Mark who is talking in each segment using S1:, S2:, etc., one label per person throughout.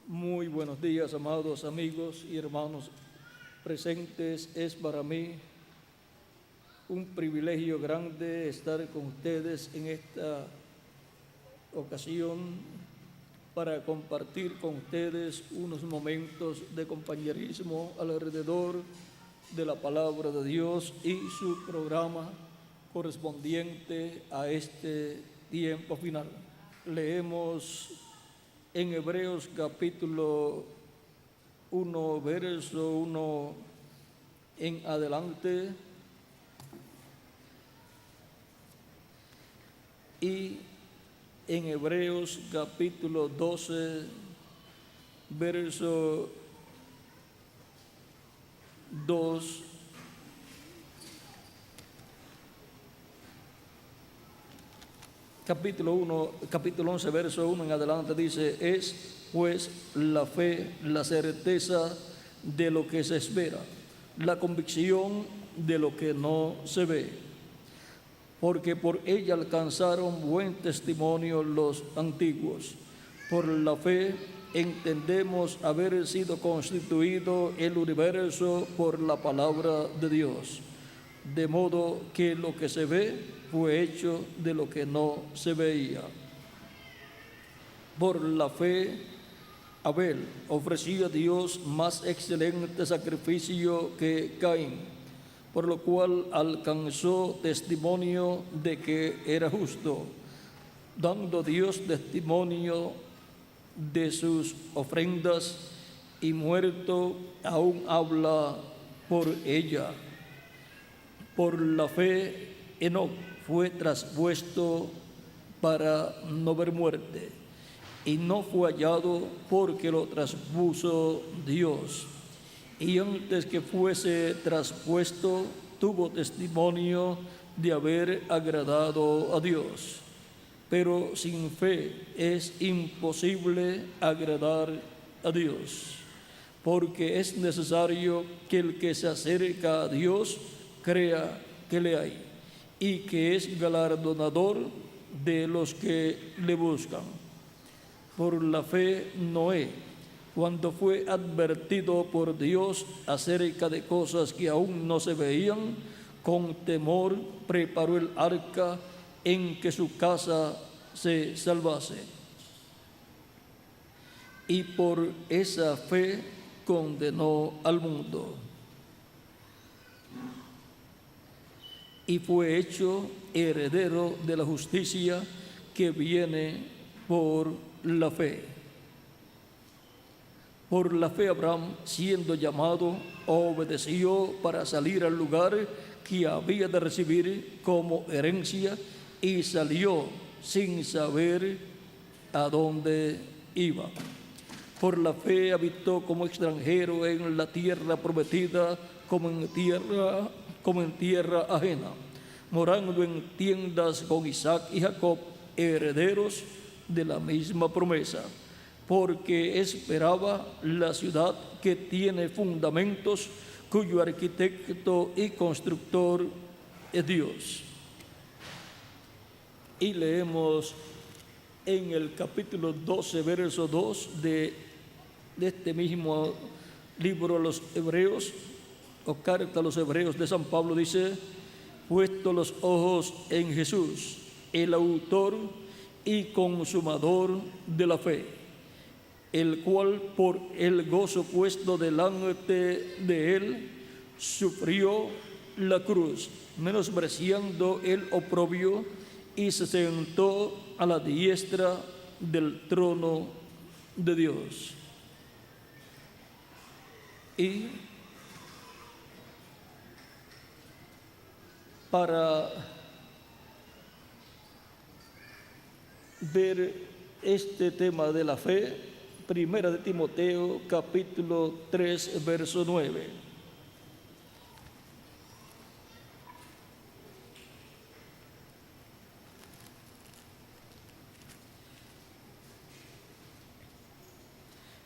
S1: Muy buenos días, amados amigos y hermanos presentes. Es para mí un privilegio grande estar con ustedes en esta ocasión para compartir con ustedes unos momentos de compañerismo alrededor de la palabra de Dios y su programa correspondiente a este tiempo final. Leemos en Hebreos capítulo 1, verso 1 en adelante, y en Hebreos capítulo 12, verso 2, capítulo 11, verso 1 en adelante dice: es pues la fe, la certeza de lo que se espera, la convicción de lo que no se ve, porque por ella alcanzaron buen testimonio los antiguos. Por la fe entendemos haber sido constituido el universo por la palabra de Dios, de modo que lo que se ve fue hecho de lo que no se veía. Por la fe, Abel ofreció a Dios más excelente sacrificio que Caín, por lo cual alcanzó testimonio de que era justo, dando Dios testimonio de sus ofrendas, y muerto aún habla por ella. Por la fe, Enoc fue traspuesto para no ver muerte, y no fue hallado porque lo traspuso Dios. Y antes que fuese traspuesto, tuvo testimonio de haber agradado a Dios. Pero sin fe es imposible agradar a Dios, porque es necesario que el que se acerca a Dios crea que le hay y que es galardonador de los que le buscan. Por la fe, Noé, cuando fue advertido por Dios acerca de cosas que aún no se veían, con temor preparó el arca en que su casa se salvase. Y por esa fe condenó al mundo. Y fue hecho heredero de la justicia que viene por la fe. Por la fe Abraham, siendo llamado, obedeció para salir al lugar que había de recibir como herencia, y salió sin saber a dónde iba. Por la fe habitó como extranjero en la tierra prometida, como en tierra ajena, morando en tiendas con Isaac y Jacob, herederos de la misma promesa, porque esperaba la ciudad que tiene fundamentos, cuyo arquitecto y constructor es Dios. Y leemos en el capítulo 12, verso 2 de este mismo libro a los Hebreos, o carta a los Hebreos de San Pablo, dice: puesto los ojos en Jesús, el autor y consumador de la fe, el cual por el gozo puesto delante de él sufrió la cruz, menospreciando el oprobio, y se sentó a la diestra del trono de Dios. Y para ver este tema de la fe, Primera de Timoteo, capítulo 3, verso 9.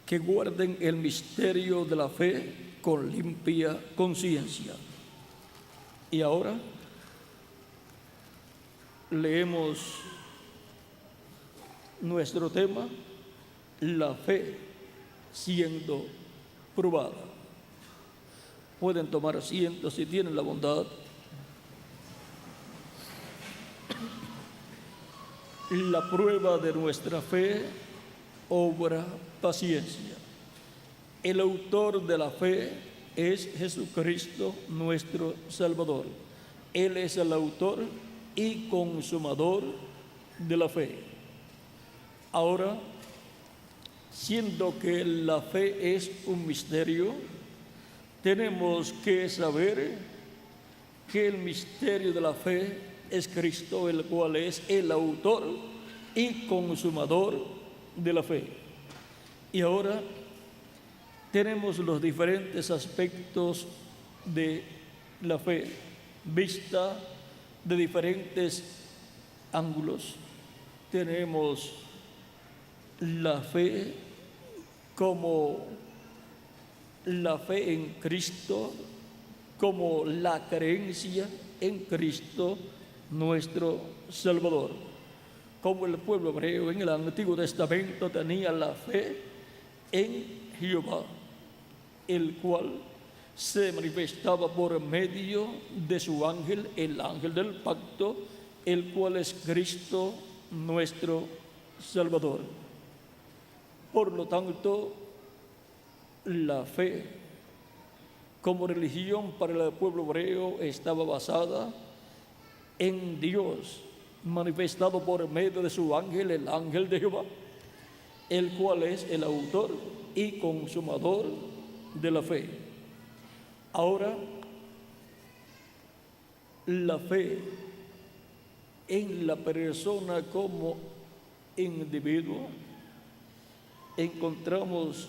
S1: Que guarden el misterio de la fe con limpia conciencia. Y ahora leemos nuestro tema, la fe siendo probada. Pueden tomar asiento si tienen la bondad. La prueba de nuestra fe obra paciencia. El autor de la fe es Jesucristo nuestro Salvador. Él es el autor y consumador de la fe. Ahora, siendo que la fe es un misterio, tenemos que saber que el misterio de la fe es Cristo, el cual es el autor y consumador de la fe. Y ahora tenemos los diferentes aspectos de la fe, vista de diferentes ángulos. Tenemos la fe como la fe en Cristo, como la creencia en Cristo nuestro Salvador. Como el pueblo hebreo en el Antiguo Testamento tenía la fe en Jehová, el cual se manifestaba por medio de su ángel, el ángel del pacto, el cual es Cristo nuestro Salvador. Por lo tanto, la fe como religión para el pueblo hebreo estaba basada en Dios, manifestado por medio de su ángel, el ángel de Jehová, el cual es el autor y consumador de la fe. Ahora, la fe en la persona como individuo encontramos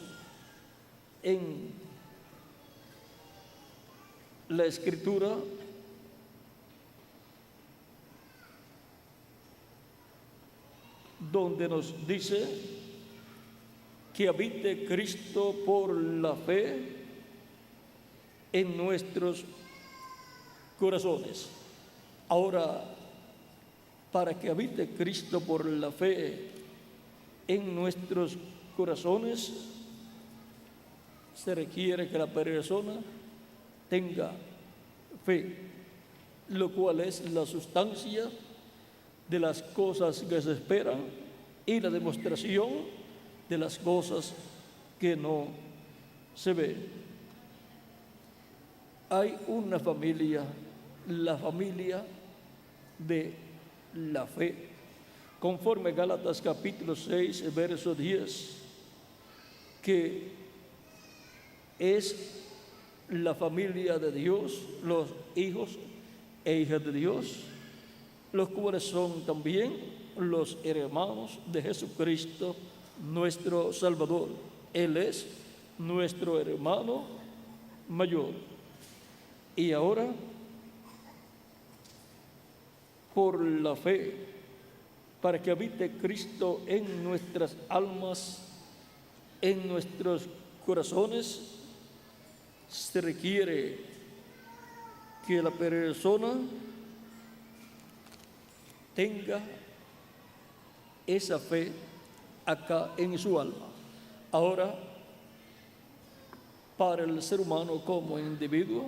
S1: en la Escritura donde nos dice que habite Cristo por la fe en nuestros corazones. Ahora, para que habite Cristo por la fe en nuestros corazones, se requiere que la persona tenga fe, lo cual es la sustancia de las cosas que se esperan y la demostración de las cosas que no se ven. Hay una familia, la familia de la fe, conforme a Gálatas capítulo 6, verso 10, que es la familia de Dios, los hijos e hijas de Dios, los cuales son también los hermanos de Jesucristo, nuestro Salvador. Él es nuestro hermano mayor. Y ahora, por la fe, para que habite Cristo en nuestras almas, en nuestros corazones, se requiere que la persona tenga esa fe acá en su alma. Ahora, para el ser humano como individuo,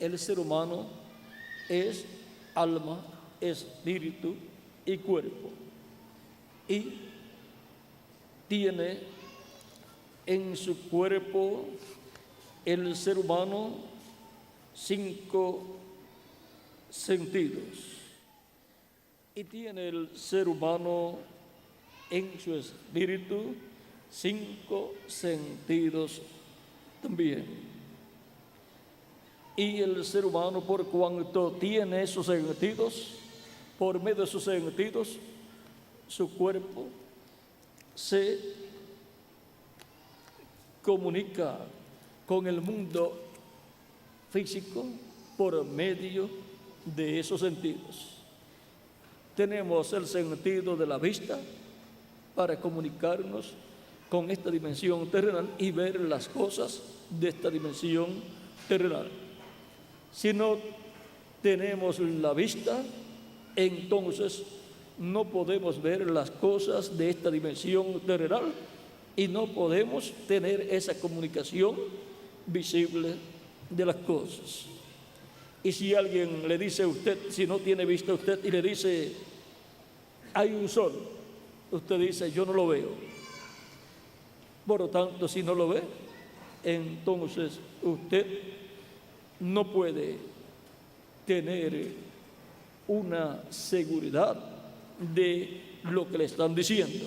S1: el ser humano es alma, espíritu y cuerpo. Y tiene en su cuerpo el ser humano 5 sentidos. Y tiene el ser humano en su espíritu 5 sentidos también. Y el ser humano, por cuanto tiene esos sentidos, por medio de esos sentidos, su cuerpo se comunica con el mundo físico por medio de esos sentidos. Tenemos el sentido de la vista para comunicarnos con esta dimensión terrenal y ver las cosas de esta dimensión terrenal. Si no tenemos la vista, entonces no podemos ver las cosas de esta dimensión terrenal y no podemos tener esa comunicación visible de las cosas. Y si alguien le dice a usted, si no tiene vista usted, y le dice, hay un sol, usted dice, yo no lo veo. Por lo tanto, si no lo ve, entonces usted no puede tener una seguridad de lo que le están diciendo.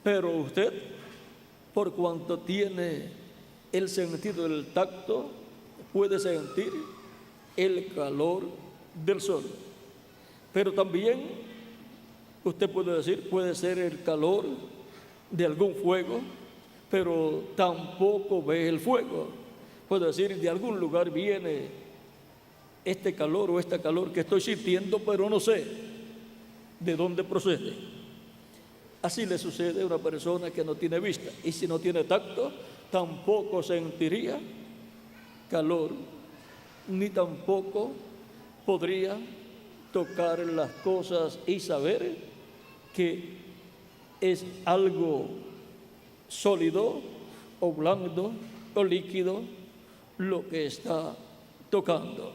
S1: Pero usted, por cuanto tiene el sentido del tacto, puede sentir el calor del sol. Pero también usted puede decir, puede ser el calor de algún fuego, pero tampoco ve el fuego. Puede decir, de algún lugar viene este calor o esta calor que estoy sintiendo, pero no sé de dónde procede. Así le sucede a una persona que no tiene vista, y si no tiene tacto, tampoco sentiría calor, ni tampoco podría tocar las cosas y saber que es algo sólido o blando o líquido lo que está tocando.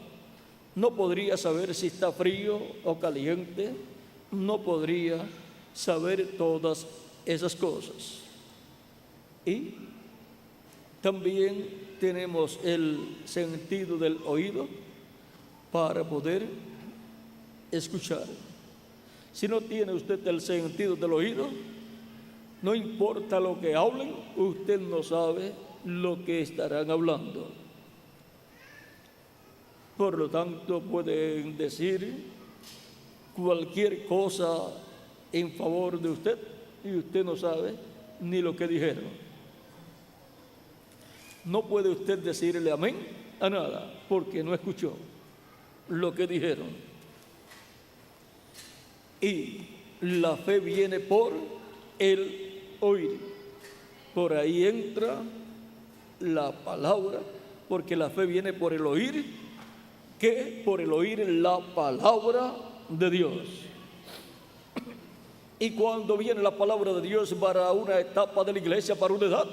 S1: No podría saber si está frío o caliente, no podría saber todas esas cosas. Y también tenemos el sentido del oído para poder escuchar. Si no tiene usted el sentido del oído, no importa lo que hablen, usted no sabe lo que estarán hablando. Por lo tanto, pueden decir cualquier cosa en favor de usted y usted no sabe ni lo que dijeron. No puede usted decirle amén a nada porque no escuchó lo que dijeron. Y la fe viene por el oír. Por ahí entra la palabra, porque la fe viene por el oír, que por el oír la palabra de Dios. Y cuando viene la palabra de Dios para una etapa de la iglesia, para una edad,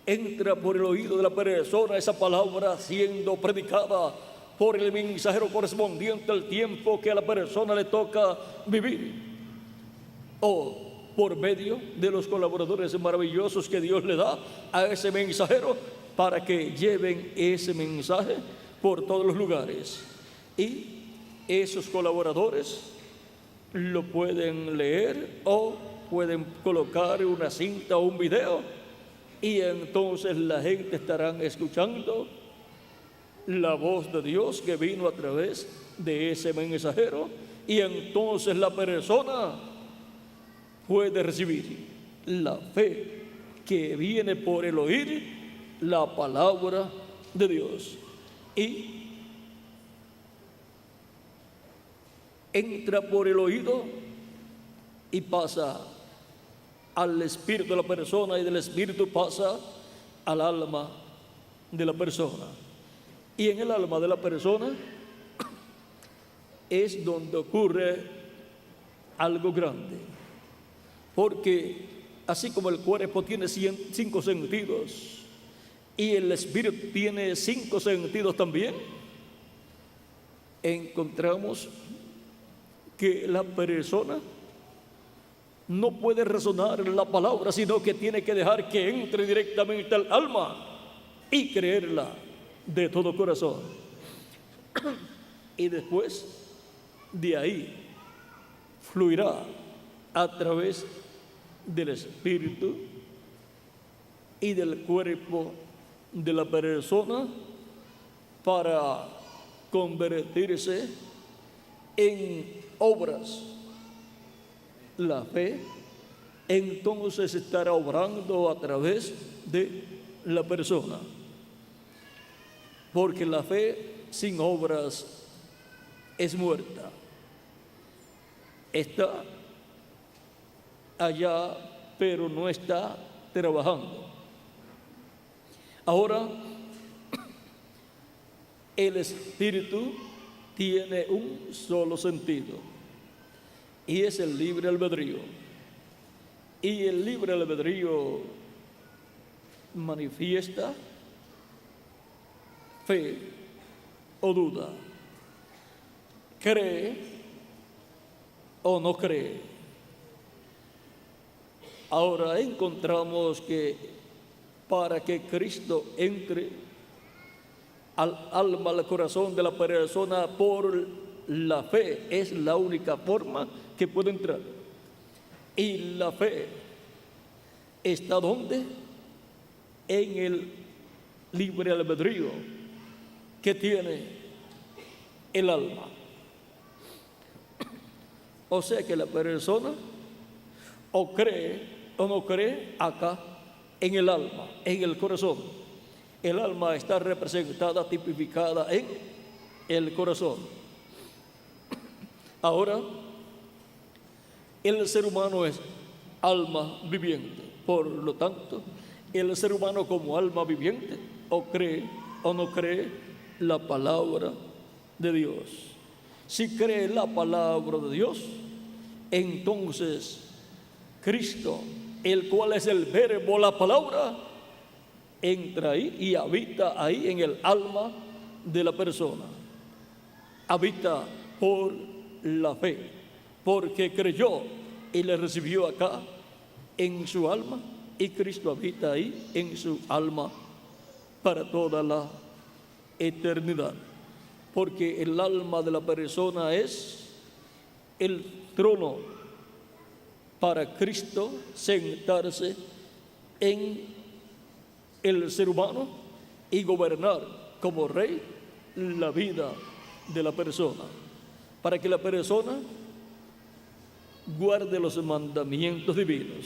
S1: entra por el oído de la persona esa palabra siendo predicada por el mensajero correspondiente al tiempo que a la persona le toca vivir, o por medio de los colaboradores maravillosos que Dios le da a ese mensajero para que lleven ese mensaje por todos los lugares. Y esos colaboradores lo pueden leer o pueden colocar una cinta o un video, y entonces la gente estará escuchando la voz de Dios que vino a través de ese mensajero, y entonces la persona puede recibir la fe que viene por el oír la palabra de Dios, y entra por el oído y pasa al espíritu de la persona, y del espíritu pasa al alma de la persona. Y en el alma de la persona es donde ocurre algo grande, porque así como el cuerpo tiene 5 sentidos y el espíritu tiene 5 sentidos también, encontramos que la persona no puede razonar la palabra, sino que tiene que dejar que entre directamente al alma y creerla de todo corazón. Y después de ahí fluirá a través del espíritu y del cuerpo de la persona para convertirse en obras. La fe entonces estará obrando a través de la persona, porque la fe sin obras es muerta. Está allá, pero no está trabajando. Ahora, el espíritu tiene un solo sentido, y es el libre albedrío. Y el libre albedrío manifiesta fe o duda, cree o no cree. Ahora encontramos que para que Cristo entre al alma, al corazón de la persona por la fe, es la única forma que puede entrar. Y la fe está ¿dónde? En el libre albedrío que tiene el alma. O sea que la persona o cree o no cree acá en el alma, en el corazón. El alma está representada, tipificada en el corazón. Ahora, el ser humano es alma viviente. Por lo tanto, el ser humano como alma viviente o cree o no cree la palabra de Dios. Si cree la palabra de Dios, entonces Cristo, el cual es el verbo, la palabra, entra ahí y habita ahí en el alma de la persona. Habita por la fe, porque creyó y le recibió acá en su alma, y Cristo habita ahí en su alma para toda la eternidad. Porque el alma de la persona es el trono para Cristo sentarse en el ser humano y gobernar como rey la vida de la persona, para que la persona guarde los mandamientos divinos,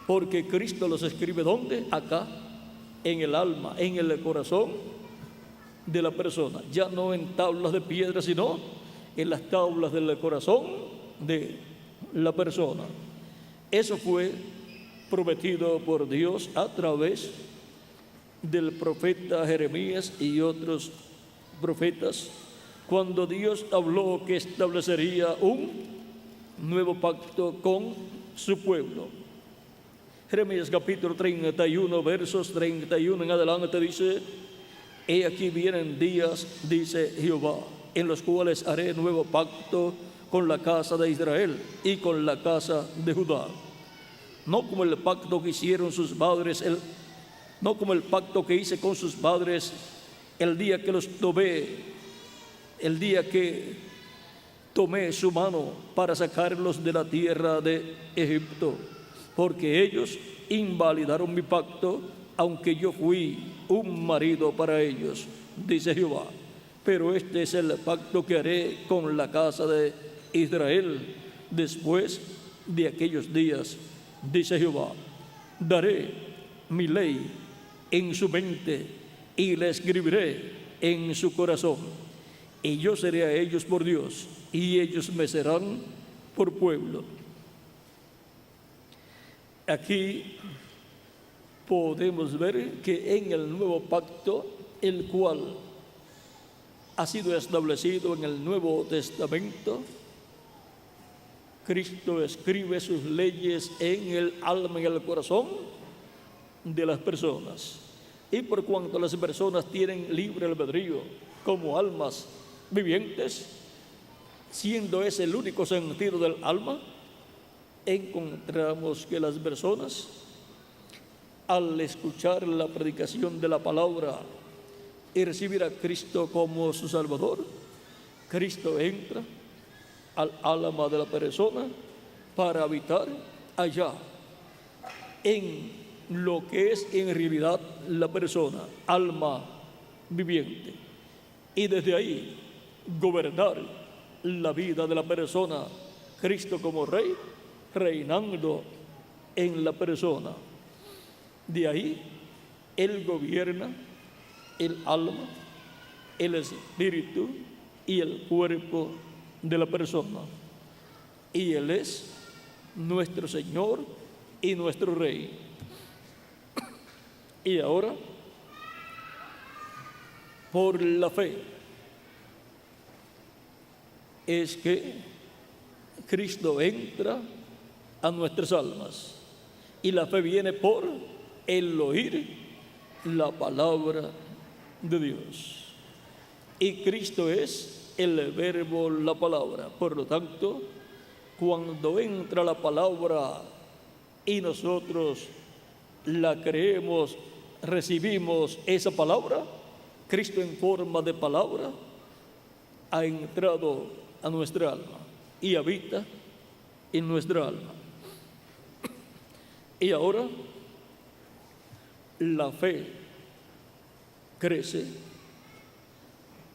S1: porque Cristo los escribe ¿dónde? Acá, en el alma, en el corazón de la persona, ya no en tablas de piedra, sino en las tablas del corazón de la persona. Eso fue prometido por Dios a través del profeta Jeremías y otros profetas, cuando Dios habló que establecería un nuevo pacto con su pueblo. Jeremías capítulo 31, versos 31 en adelante dice: he aquí vienen días, dice Jehová, en los cuales haré nuevo pacto con la casa de Israel y con la casa de Judá. No como el pacto que hicieron sus padres, no como el pacto que hice con sus padres el día que los tomé, el día que tomé su mano para sacarlos de la tierra de Egipto, porque ellos invalidaron mi pacto, aunque yo fui un marido para ellos, dice Jehová. Pero este es el pacto que haré con la casa de Israel después de aquellos días, dice Jehová. Daré mi ley en su mente y la escribiré en su corazón. Y yo seré a ellos por Dios, y ellos me serán por pueblo. Aquí podemos ver que en el nuevo pacto, el cual ha sido establecido en el Nuevo Testamento, Cristo escribe sus leyes en el alma y el corazón de las personas. Y por cuanto las personas tienen libre albedrío como almas vivientes, siendo ese el único sentido del alma, encontramos que las personas, al escuchar la predicación de la palabra y recibir a Cristo como su Salvador, Cristo entra al alma de la persona para habitar allá en lo que es en realidad la persona, alma viviente, y desde ahí gobernar la vida de la persona, Cristo como Rey, reinando en la persona. De ahí Él gobierna el alma, el espíritu y el cuerpo de la persona. Y Él es nuestro Señor y nuestro Rey. Y ahora, por la fe, es que Cristo entra a nuestras almas. Y la fe viene por el oír la palabra de Dios. Y Cristo es el verbo, la palabra. Por lo tanto, cuando entra la palabra y nosotros la creemos, recibimos esa palabra, Cristo en forma de palabra ha entrado a nuestra alma y habita en nuestra alma. Y ahora la fe crece.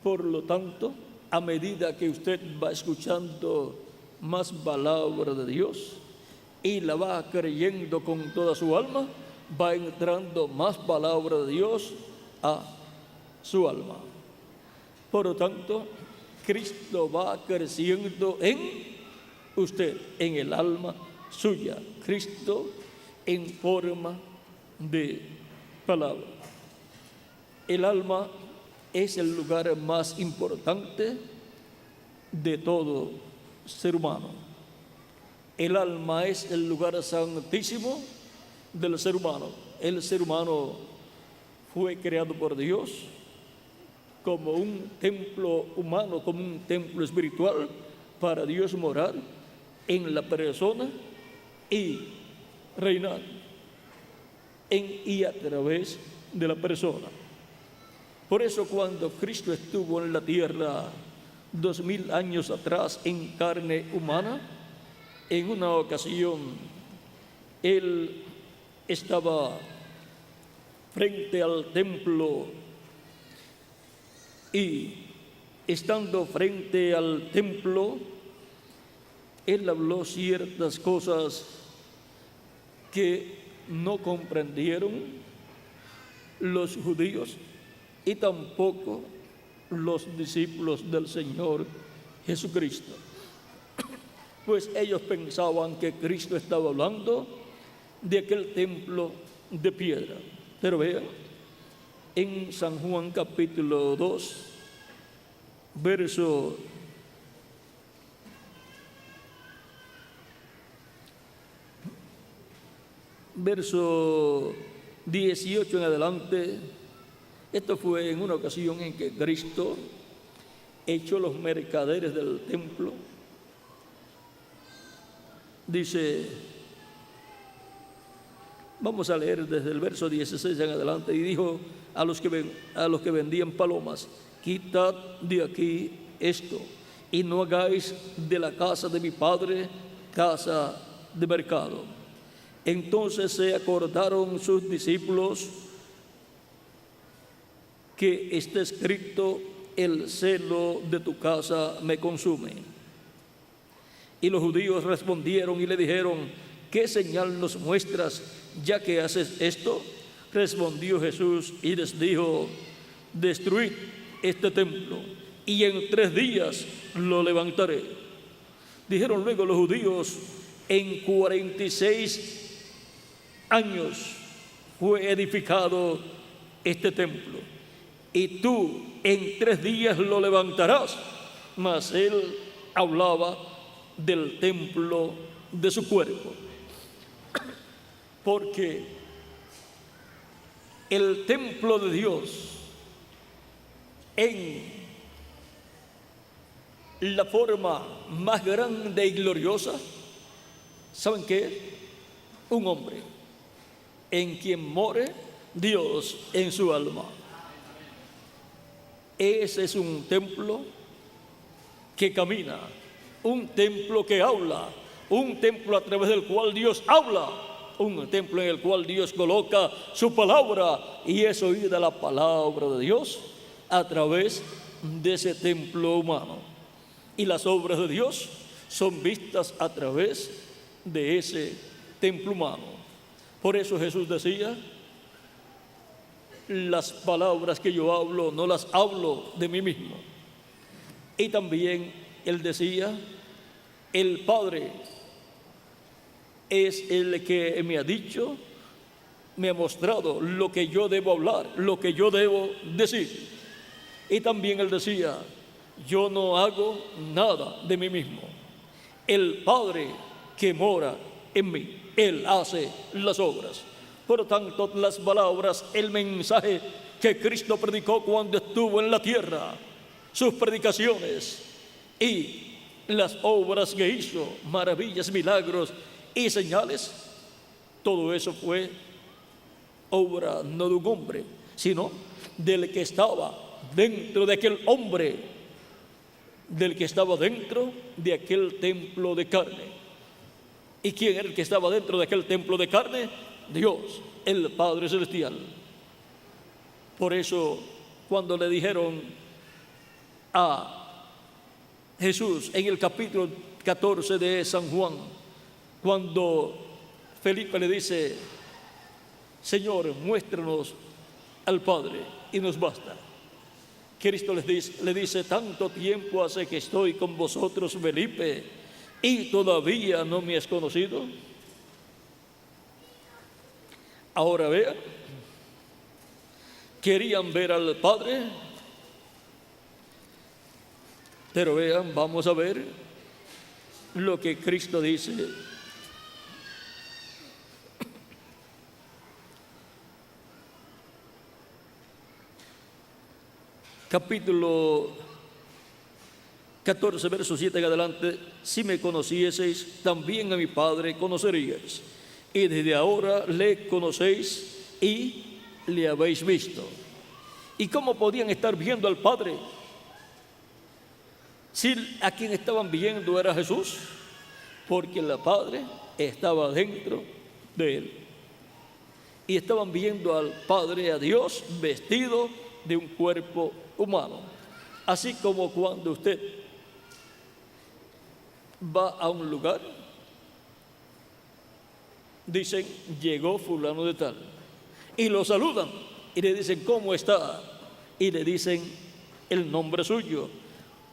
S1: Por lo tanto, a medida que usted va escuchando más palabra de Dios y la va creyendo con toda su alma, va entrando más palabra de Dios a su alma. Por lo tanto, Cristo va creciendo en usted, en el alma suya. Cristo en forma de palabra. El alma es el lugar más importante de todo ser humano. El alma es el lugar santísimo del ser humano. El ser humano fue creado por Dios como un templo humano, como un templo espiritual para Dios morar en la persona y reinar en y a través de la persona. Por eso cuando Cristo estuvo en la tierra 2000 años atrás en carne humana, en una ocasión Él estaba frente al templo y estando frente al templo, Él habló ciertas cosas que no comprendieron los judíos y tampoco los discípulos del Señor Jesucristo. Pues ellos pensaban que Cristo estaba hablando de aquel templo de piedra. Pero vean, en San Juan capítulo 2, verso 18 en adelante, esto fue en una ocasión en que Cristo echó los mercaderes del templo. Dice, vamos a leer desde el verso 16 en adelante, y dijo a los que vendían palomas: quitad de aquí esto, y no hagáis de la casa de mi padre casa de mercado. Entonces se acordaron sus discípulos que está escrito: el celo de tu casa me consume. Y los judíos respondieron y le dijeron: ¿qué señal nos muestras ya que haces esto? Respondió Jesús y les dijo: destruid este templo y en 3 días lo levantaré. Dijeron luego los judíos: en 46 años fue edificado este templo, y tú en 3 días lo levantarás. Mas él hablaba del templo de su cuerpo, porque el templo de Dios en la forma más grande y gloriosa, ¿saben qué es? Un hombre en quien more Dios en su alma. Ese es un templo que camina, un templo que habla, un templo a través del cual Dios habla, un templo en el cual Dios coloca su palabra, y es oída la palabra de Dios a través de ese templo humano. Y las obras de Dios son vistas a través de ese templo humano. Por eso Jesús decía: las palabras que yo hablo no las hablo de mí mismo. Y también él decía: el Padre es el que me ha dicho, me ha mostrado lo que yo debo hablar, lo que yo debo decir. Y también él decía: yo no hago nada de mí mismo. El Padre que mora en mí. Él hace las obras. Por lo tanto, las palabras, el mensaje que Cristo predicó cuando estuvo en la tierra, sus predicaciones y las obras que hizo, maravillas, milagros y señales, todo eso fue obra no de un hombre, sino del que estaba dentro de aquel hombre, del que estaba dentro de aquel templo de carne. ¿Y quién era el que estaba dentro de aquel templo de carne? Dios, el Padre Celestial. Por eso, cuando le dijeron a Jesús en el capítulo 14 de San Juan, cuando Felipe le dice: Señor, muéstranos al Padre y nos basta. Cristo le dice: tanto tiempo hace que estoy con vosotros, Felipe, y todavía no me has conocido. Ahora vean, querían ver al Padre, pero vean, vamos a ver lo que Cristo dice. Capítulo 14, verso 7 en adelante: si me conocieseis, también a mi Padre conoceríais, y desde ahora le conocéis y le habéis visto. ¿Y cómo podían estar viendo al Padre si a quien estaban viendo era Jesús? Porque el Padre estaba dentro de él, y estaban viendo al Padre, a Dios, vestido de un cuerpo humano. Así como cuando usted va a un lugar, dicen: llegó fulano de tal, y lo saludan y le dicen: ¿cómo está? Y le dicen el nombre suyo,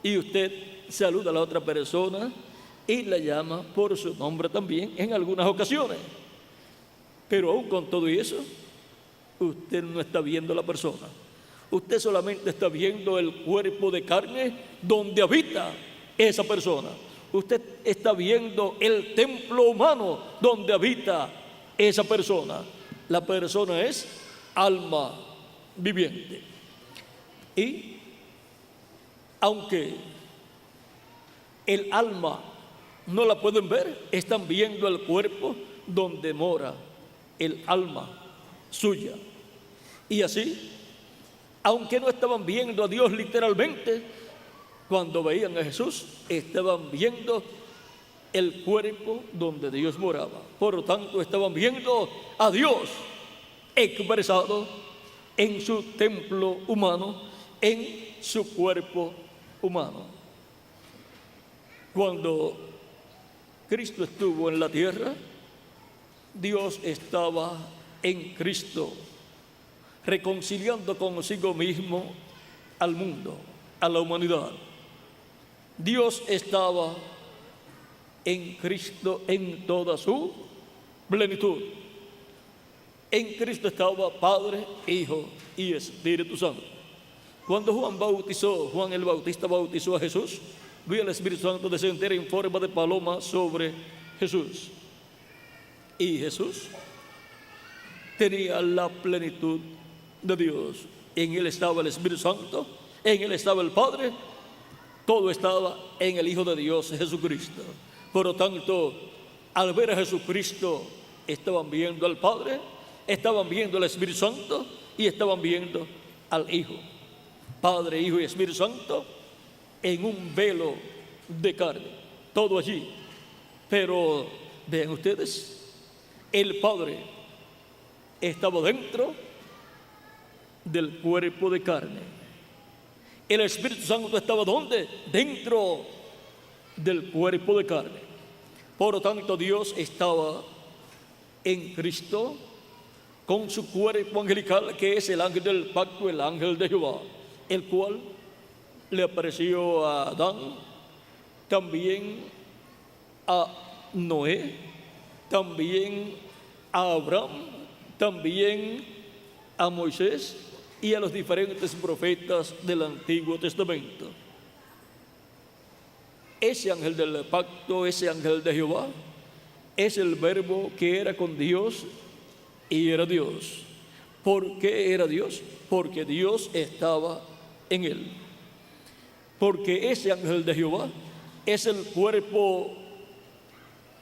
S1: y usted saluda a la otra persona y la llama por su nombre también en algunas ocasiones. Pero aún con todo eso, usted no está viendo a la persona. Usted solamente está viendo el cuerpo de carne donde habita esa persona. Usted está viendo el templo humano donde habita esa persona. La persona es alma viviente. Y aunque el alma no la pueden ver, están viendo el cuerpo donde mora el alma suya. Y así, aunque no estaban viendo a Dios literalmente, cuando veían a Jesús, estaban viendo el cuerpo donde Dios moraba. Por lo tanto, estaban viendo a Dios expresado en su templo humano, en su cuerpo humano. Cuando Cristo estuvo en la tierra, Dios estaba en Cristo, reconciliando consigo mismo al mundo, a la humanidad. Dios estaba en Cristo en toda su plenitud. En Cristo estaba Padre, Hijo y Espíritu Santo. Cuando Juan el Bautista bautizó a Jesús, vio el Espíritu Santo descender en forma de paloma sobre Jesús. Y Jesús tenía la plenitud de Dios. En él estaba el Espíritu Santo, en él estaba el Padre, todo estaba en el Hijo de Dios, Jesucristo. Por lo tanto, al ver a Jesucristo, estaban viendo al Padre, estaban viendo al Espíritu Santo y estaban viendo al Hijo. Padre, Hijo y Espíritu Santo en un velo de carne, todo allí. Pero vean ustedes, el Padre estaba dentro del cuerpo de carne. El Espíritu Santo estaba ¿dónde? Dentro del cuerpo de carne. Por lo tanto, Dios estaba en Cristo con su cuerpo angelical, que es el ángel del pacto, el ángel de Jehová, el cual le apareció a Adán, también a Noé, también a Abraham, también a Moisés y a los diferentes profetas del Antiguo Testamento. Ese ángel del pacto, ese ángel de Jehová, es el verbo que era con Dios y era Dios. ¿Por qué era Dios? Porque Dios estaba en él. Porque ese ángel de Jehová es el cuerpo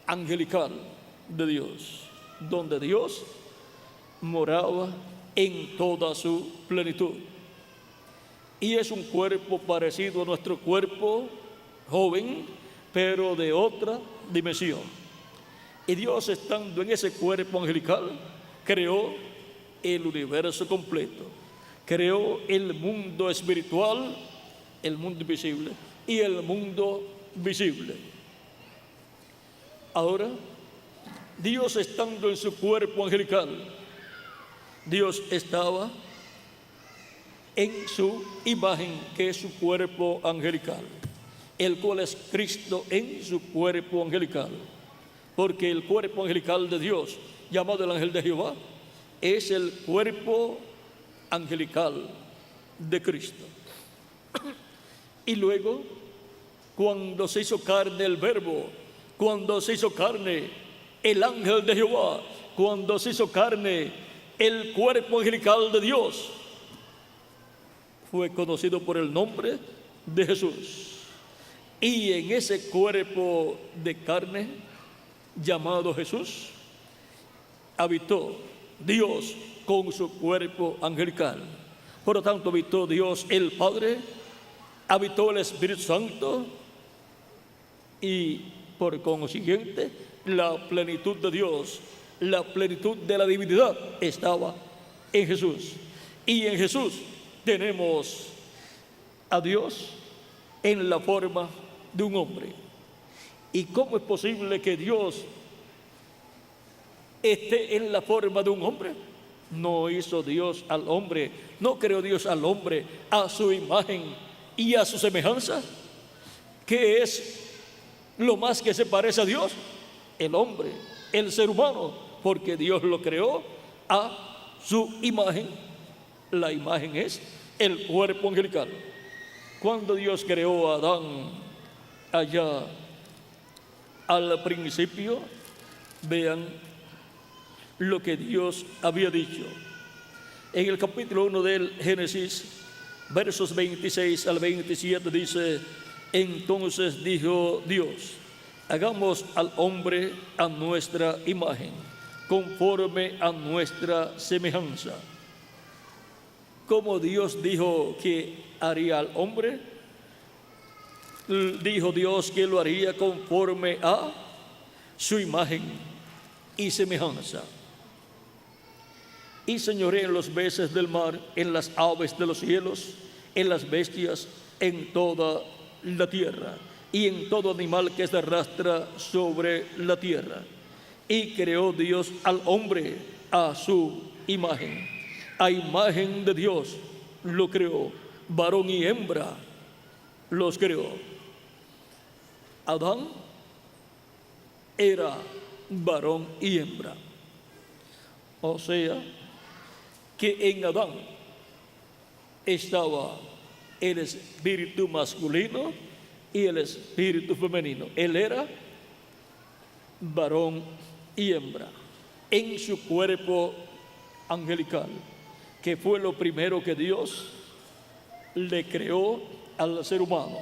S1: angelical de Dios, donde Dios moraba en toda su plenitud. Y es un cuerpo parecido a nuestro cuerpo joven, pero de otra dimensión. Y Dios, estando en ese cuerpo angelical, creó el universo completo, creó el mundo espiritual, el mundo invisible y el mundo visible. Ahora, Dios, estando en su cuerpo angelical, Dios estaba en su imagen, que es su cuerpo angelical, el cual es Cristo en su cuerpo angelical. Porque el cuerpo angelical de Dios, llamado el ángel de Jehová, es el cuerpo angelical de Cristo. Y luego, cuando se hizo carne el verbo, cuando se hizo carne el ángel de Jehová, cuando se hizo carne el cuerpo angelical de Dios, fue conocido por el nombre de Jesús. Y en ese cuerpo de carne llamado Jesús, habitó Dios con su cuerpo angelical. Por lo tanto, habitó Dios el Padre, habitó el Espíritu Santo, y por consiguiente la plenitud de Dios, la plenitud de la divinidad estaba en Jesús. Y en Jesús tenemos a Dios en la forma de un hombre. ¿Y cómo es posible que Dios esté en la forma de un hombre? No hizo Dios al hombre, no creó Dios al hombre a su imagen y a su semejanza. ¿Qué es lo más que se parece a Dios? El hombre, el ser humano, porque Dios lo creó a su imagen. La imagen es el cuerpo angelical. Cuando Dios creó a Adán allá al principio, vean lo que Dios había dicho. En el capítulo 1 del Génesis, versos 26 al 27 dice: entonces dijo Dios, hagamos al hombre a nuestra imagen, conforme a nuestra semejanza. Como Dios dijo que haría al hombre, dijo Dios que lo haría conforme a su imagen y semejanza. Y señoreé en los peces del mar, en las aves de los cielos, en las bestias, en toda la tierra, y en todo animal que se arrastra sobre la tierra. Y creó Dios al hombre a su imagen. A imagen de Dios lo creó, varón y hembra los creó. Adán era varón y hembra. O sea, que en Adán estaba el espíritu masculino y el espíritu femenino. Él era varón y hembra en su cuerpo angelical, que fue lo primero que Dios le creó al ser humano.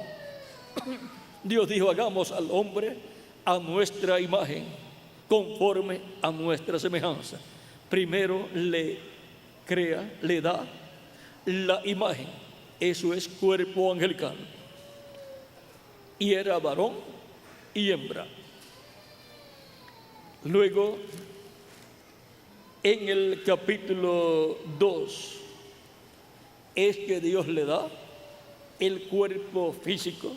S1: Dios dijo: hagamos al hombre a nuestra imagen, conforme a nuestra semejanza. Primero le crea, le da la imagen. Eso es cuerpo angelical. Y era varón y hembra. Luego, en el capítulo 2, es que Dios le da el cuerpo físico,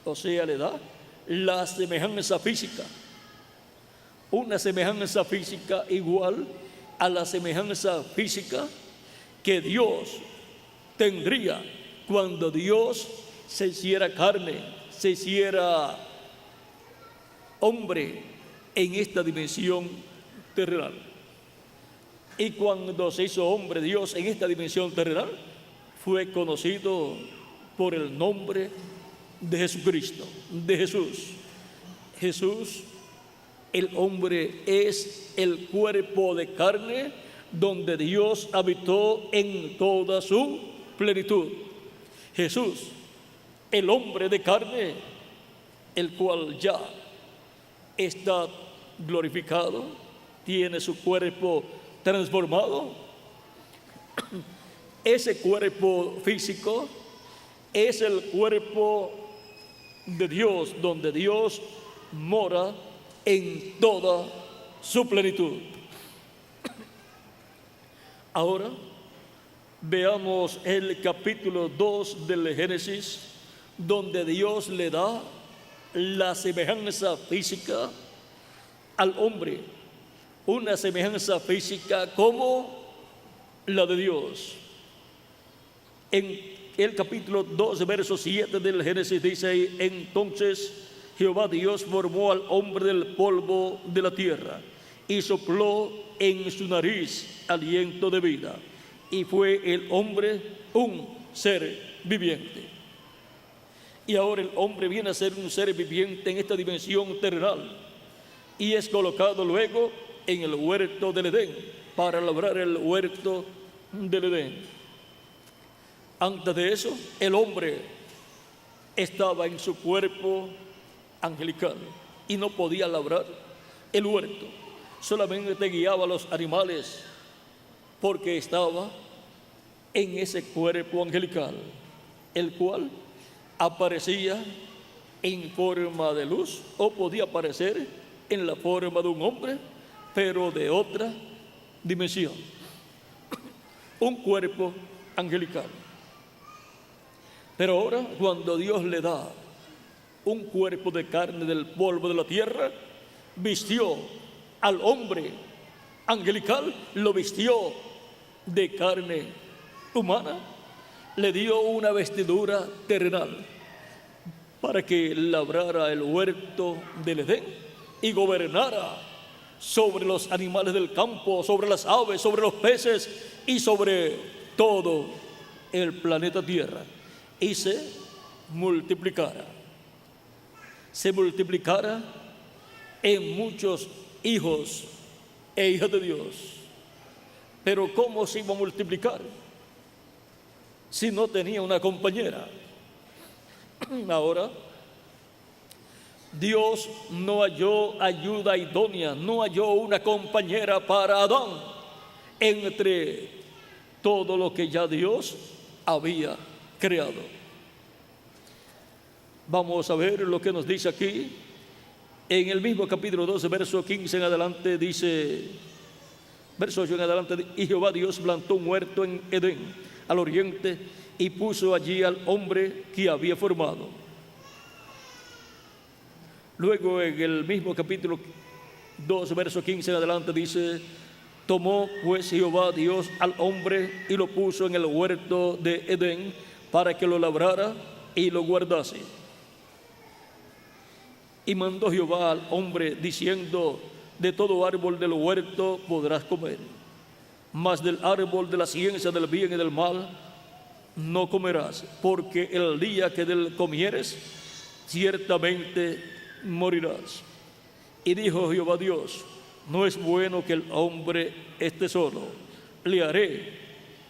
S1: o sea, le da la semejanza física. Una semejanza física igual a la semejanza física que Dios tendría cuando Dios se hiciera carne, se hiciera hombre en esta dimensión terrenal. Y cuando se hizo hombre Dios en esta dimensión terrenal, fue conocido por el nombre de Jesucristo, de Jesús. Jesús el hombre es el cuerpo de carne donde Dios habitó en toda su plenitud. Jesús, el hombre de carne, el cual ya está glorificado, tiene su cuerpo transformado. Ese cuerpo físico es el cuerpo de Dios, donde Dios mora en toda su plenitud. Ahora veamos el capítulo 2 del Génesis, donde Dios le da la semejanza física al hombre, una semejanza física como la de Dios. En el capítulo 2, verso 7 del Génesis dice: entonces Jehová Dios formó al hombre del polvo de la tierra y sopló en su nariz aliento de vida, y fue el hombre un ser viviente. Y ahora el hombre viene a ser un ser viviente en esta dimensión terrenal y es colocado luego en el huerto del Edén para labrar el huerto del Edén. Antes de eso, el hombre estaba en su cuerpo angelical y no podía labrar el huerto, solamente guiaba a los animales porque estaba en ese cuerpo angelical, el cual aparecía en forma de luz o podía aparecer en la forma de un hombre, pero de otra dimensión, un cuerpo angelical. Pero ahora, cuando Dios le da un cuerpo de carne del polvo de la tierra, vistió al hombre angelical, lo vistió de carne humana, le dio una vestidura terrenal para que labrara el huerto del Edén y gobernara sobre los animales del campo, sobre las aves, sobre los peces y sobre todo el planeta Tierra, y se multiplicara en muchos hijos e hijas de Dios. Pero ¿cómo se iba a multiplicar si no tenía una compañera? Ahora, Dios no halló ayuda idónea, no halló una compañera para Adán entre todo lo que ya Dios había creado. Vamos a ver lo que nos dice aquí. En el mismo capítulo 12, verso 15 en adelante dice, verso 8 en adelante: y Jehová Dios plantó un huerto en Edén, al oriente, y puso allí al hombre que había formado. Luego en el mismo capítulo 2, verso 15 en adelante dice: tomó pues Jehová Dios al hombre y lo puso en el huerto de Edén para que lo labrara y lo guardase. Y mandó Jehová al hombre diciendo: de todo árbol del huerto podrás comer, mas del árbol de la ciencia del bien y del mal no comerás, porque el día que del comieres ciertamente morirás. Y dijo Jehová Dios: no es bueno que el hombre esté solo, le haré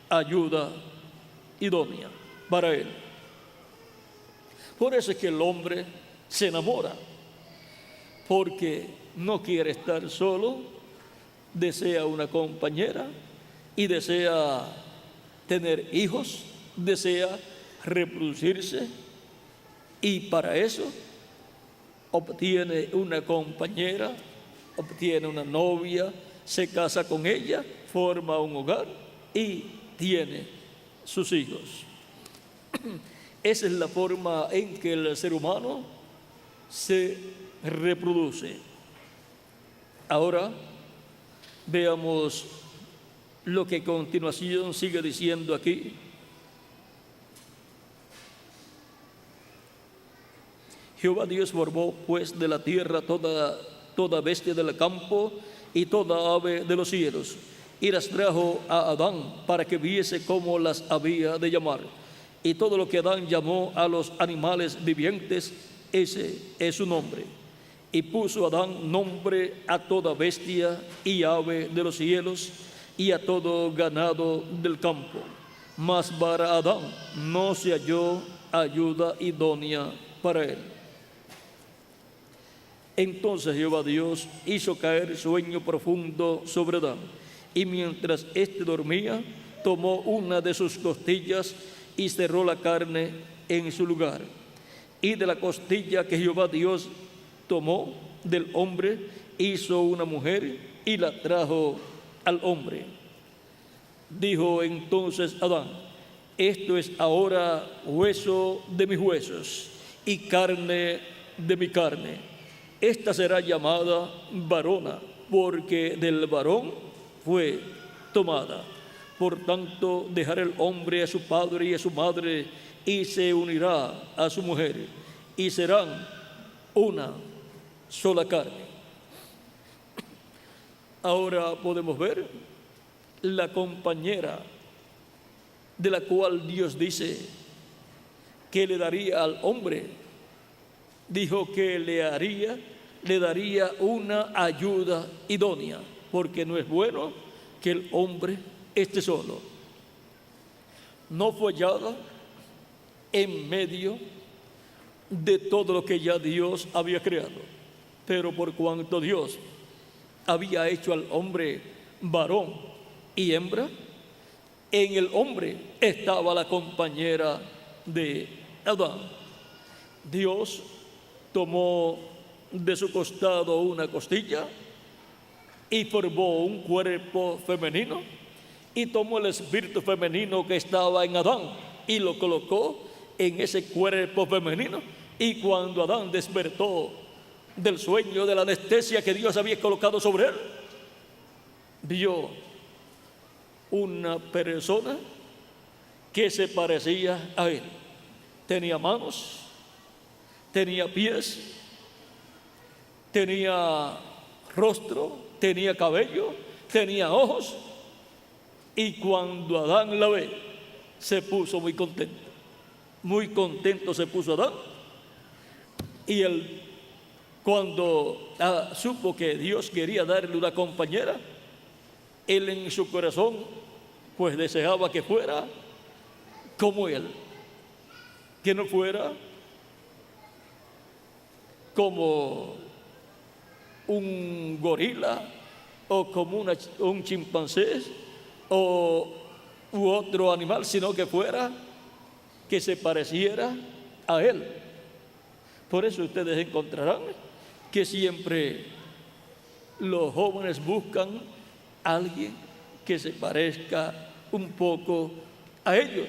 S1: ayuda idónea para él. Por eso es que el hombre se enamora, porque no quiere estar solo, desea una compañera y desea tener hijos, desea reproducirse, y para eso obtiene una compañera, obtiene una novia, se casa con ella, forma un hogar y tiene sus hijos. Esa es la forma en que el ser humano se reproduce. Ahora veamos lo que a continuación sigue diciendo aquí. Jehová Dios formó pues de la tierra toda bestia del campo y toda ave de los cielos, y las trajo a Adán para que viese cómo las había de llamar. Y todo lo que Adán llamó a los animales vivientes, ese es su nombre. Y puso Adán nombre a toda bestia y ave de los cielos y a todo ganado del campo. Mas para Adán no se halló ayuda idónea para él. Entonces Jehová Dios hizo caer sueño profundo sobre Adán, y mientras éste dormía, tomó una de sus costillas y cerró la carne en su lugar. Y de la costilla que Jehová Dios tomó del hombre, hizo una mujer y la trajo al hombre. Dijo entonces Adán: esto es ahora hueso de mis huesos y carne de mi carne. Esta será llamada varona, porque del varón fue tomada. Por tanto, dejará el hombre a su padre y a su madre, y se unirá a su mujer, y serán una sola carne. Ahora podemos ver la compañera de la cual Dios dice que le daría al hombre. Dijo que le daría una ayuda idónea, porque no es bueno que el hombre esté solo. No fue hallada en medio de todo lo que ya Dios había creado, pero por cuanto Dios había hecho al hombre varón y hembra, en el hombre estaba la compañera de Adán. Dios tomó de su costado una costilla y formó un cuerpo femenino, y tomó el espíritu femenino que estaba en Adán y lo colocó en ese cuerpo femenino. Y cuando Adán despertó del sueño, de la anestesia que Dios había colocado sobre él, vio una persona que se parecía a él. Tenía manos, tenía pies, tenía rostro, tenía cabello, tenía ojos. Y cuando Adán la ve, se puso muy contento. Muy contento se puso Adán. Y él, cuando supo que Dios quería darle una compañera, él en su corazón pues deseaba que fuera como él, que no fuera como un gorila o como un chimpancé u otro animal, sino que fuera, que se pareciera a él. Por eso ustedes encontrarán que siempre los jóvenes buscan a alguien que se parezca un poco a ellos.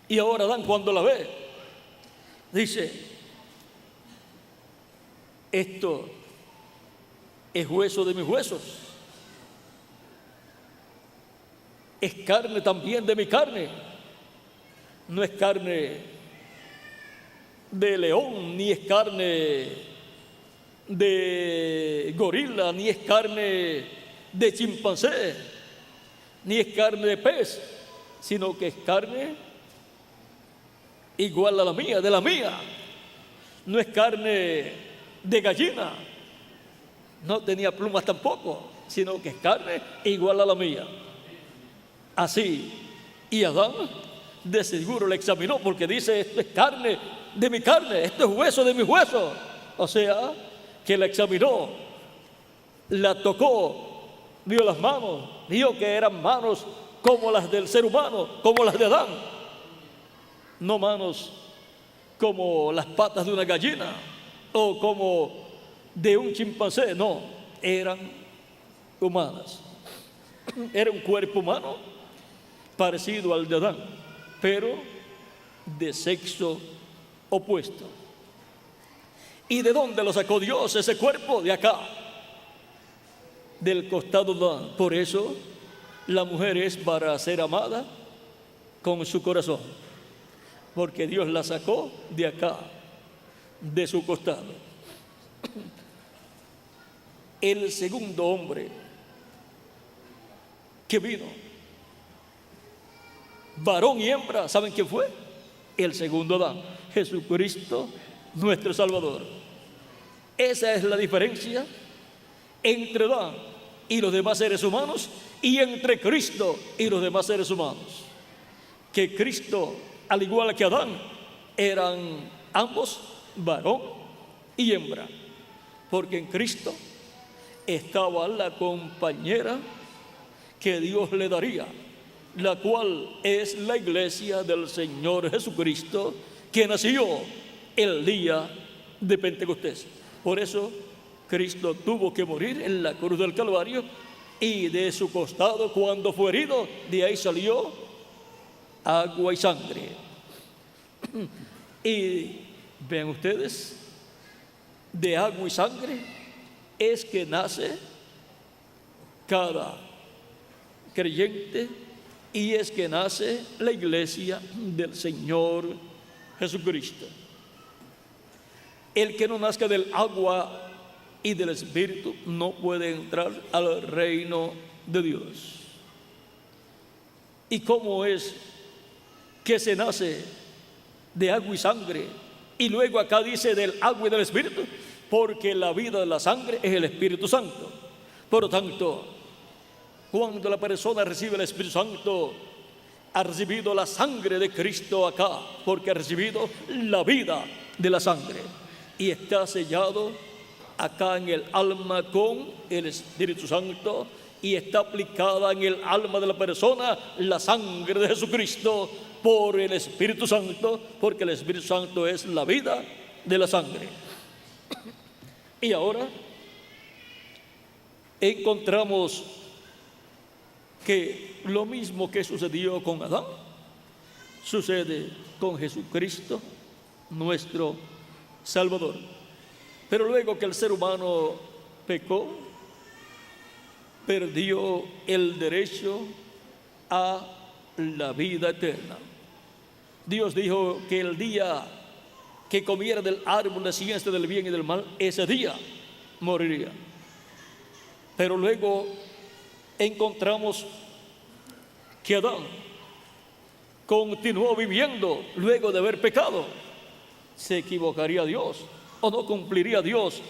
S1: Y ahora Adán, cuando la ve, dice: esto es hueso de mis huesos, es carne también de mi carne. No es carne de león, ni es carne de gorila, ni es carne de chimpancé, ni es carne de pez, sino que es carne igual a la mía, de la mía. No es carne de gallina, no tenía plumas tampoco, sino que es carne igual a la mía. Así, y Adán de seguro le examinó, porque dice: esto es carne de mi carne, esto es hueso de mis huesos. O sea, que la examinó, la tocó, vio las manos, vio que eran manos como las del ser humano, como las de Adán. No manos como las patas de una gallina o como de un chimpancé, no, eran humanas. Era un cuerpo humano parecido al de Adán, pero de sexo opuesto. ¿Y de dónde lo sacó Dios ese cuerpo? De acá, del costado de Adán. Por eso la mujer es para ser amada con su corazón, porque Dios la sacó de acá, de su costado. El segundo hombre que vino, varón y hembra, ¿saben quién fue? El segundo Adán, Jesucristo, nuestro Salvador. Esa es la diferencia entre Adán y los demás seres humanos y entre Cristo y los demás seres humanos. Que Cristo, al igual que Adán, eran ambos varón y hembra, porque en Cristo estaba la compañera que Dios le daría, la cual es la iglesia del Señor Jesucristo, que nació el día de Pentecostés. Por eso Cristo tuvo que morir en la cruz del Calvario, y de su costado, cuando fue herido, de ahí salió agua y sangre. Y ven ustedes, de agua y sangre es que nace cada creyente, y es que nace la iglesia del Señor Jesucristo. El que no nazca del agua y del Espíritu no puede entrar al reino de Dios. ¿Y cómo es que se nace de agua y sangre? Y luego acá dice del agua y del Espíritu, porque la vida de la sangre es el Espíritu Santo. Por lo tanto, cuando la persona recibe el Espíritu Santo, ha recibido la sangre de Cristo acá, porque ha recibido la vida de la sangre, y está sellado acá en el alma con el Espíritu Santo, y está aplicada en el alma de la persona la sangre de Jesucristo por el Espíritu Santo, porque el Espíritu Santo es la vida de la sangre. Y ahora encontramos que lo mismo que sucedió con Adán, sucede con Jesucristo, nuestro Salvador. Pero luego que el ser humano pecó, perdió el derecho a la vida eterna. Dios dijo que el día que comiera del árbol de ciencia del bien y del mal, ese día moriría. Pero luego encontramos que Adán continuó viviendo luego de haber pecado. ¿Se equivocaría Dios o no cumpliría Dios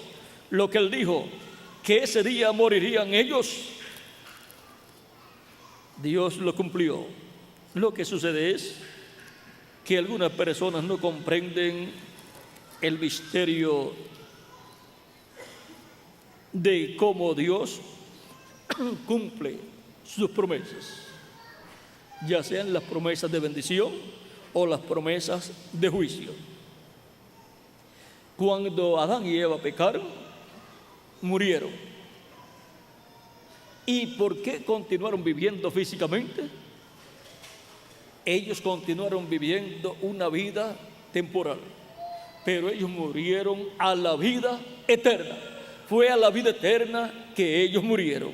S1: lo que Él dijo, que ese día morirían ellos? Dios lo cumplió. Lo que sucede es que algunas personas no comprenden el misterio de cómo Dios cumple sus promesas, ya sean las promesas de bendición o las promesas de juicio. Cuando Adán y Eva pecaron, murieron. ¿Y por qué continuaron viviendo físicamente? Ellos continuaron viviendo una vida temporal, pero ellos murieron a la vida eterna. Fue a la vida eterna que ellos murieron,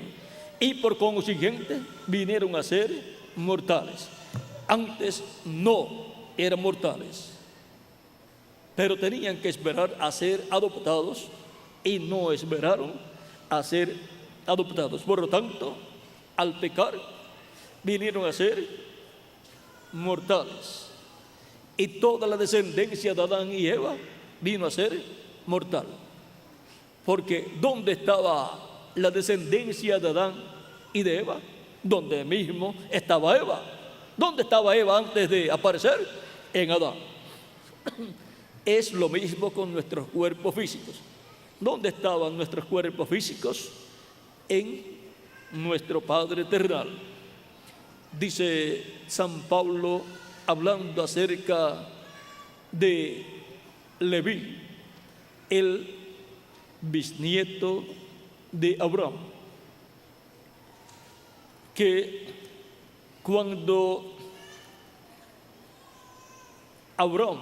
S1: y por consiguiente vinieron a ser mortales. Antes no eran mortales, pero tenían que esperar a ser adoptados, y no esperaron a ser adoptados. Por lo tanto, al pecar, vinieron a ser mortales, y toda la descendencia de Adán y Eva vino a ser mortal. Porque ¿dónde estaba la descendencia de Adán y de Eva? Donde mismo estaba Eva. ¿Dónde estaba Eva antes de aparecer? En Adán. Es lo mismo con nuestros cuerpos físicos. ¿Dónde estaban nuestros cuerpos físicos? En nuestro Padre terrenal. Dice San Pablo, hablando acerca de Leví, el bisnieto de Abraham, que cuando Abraham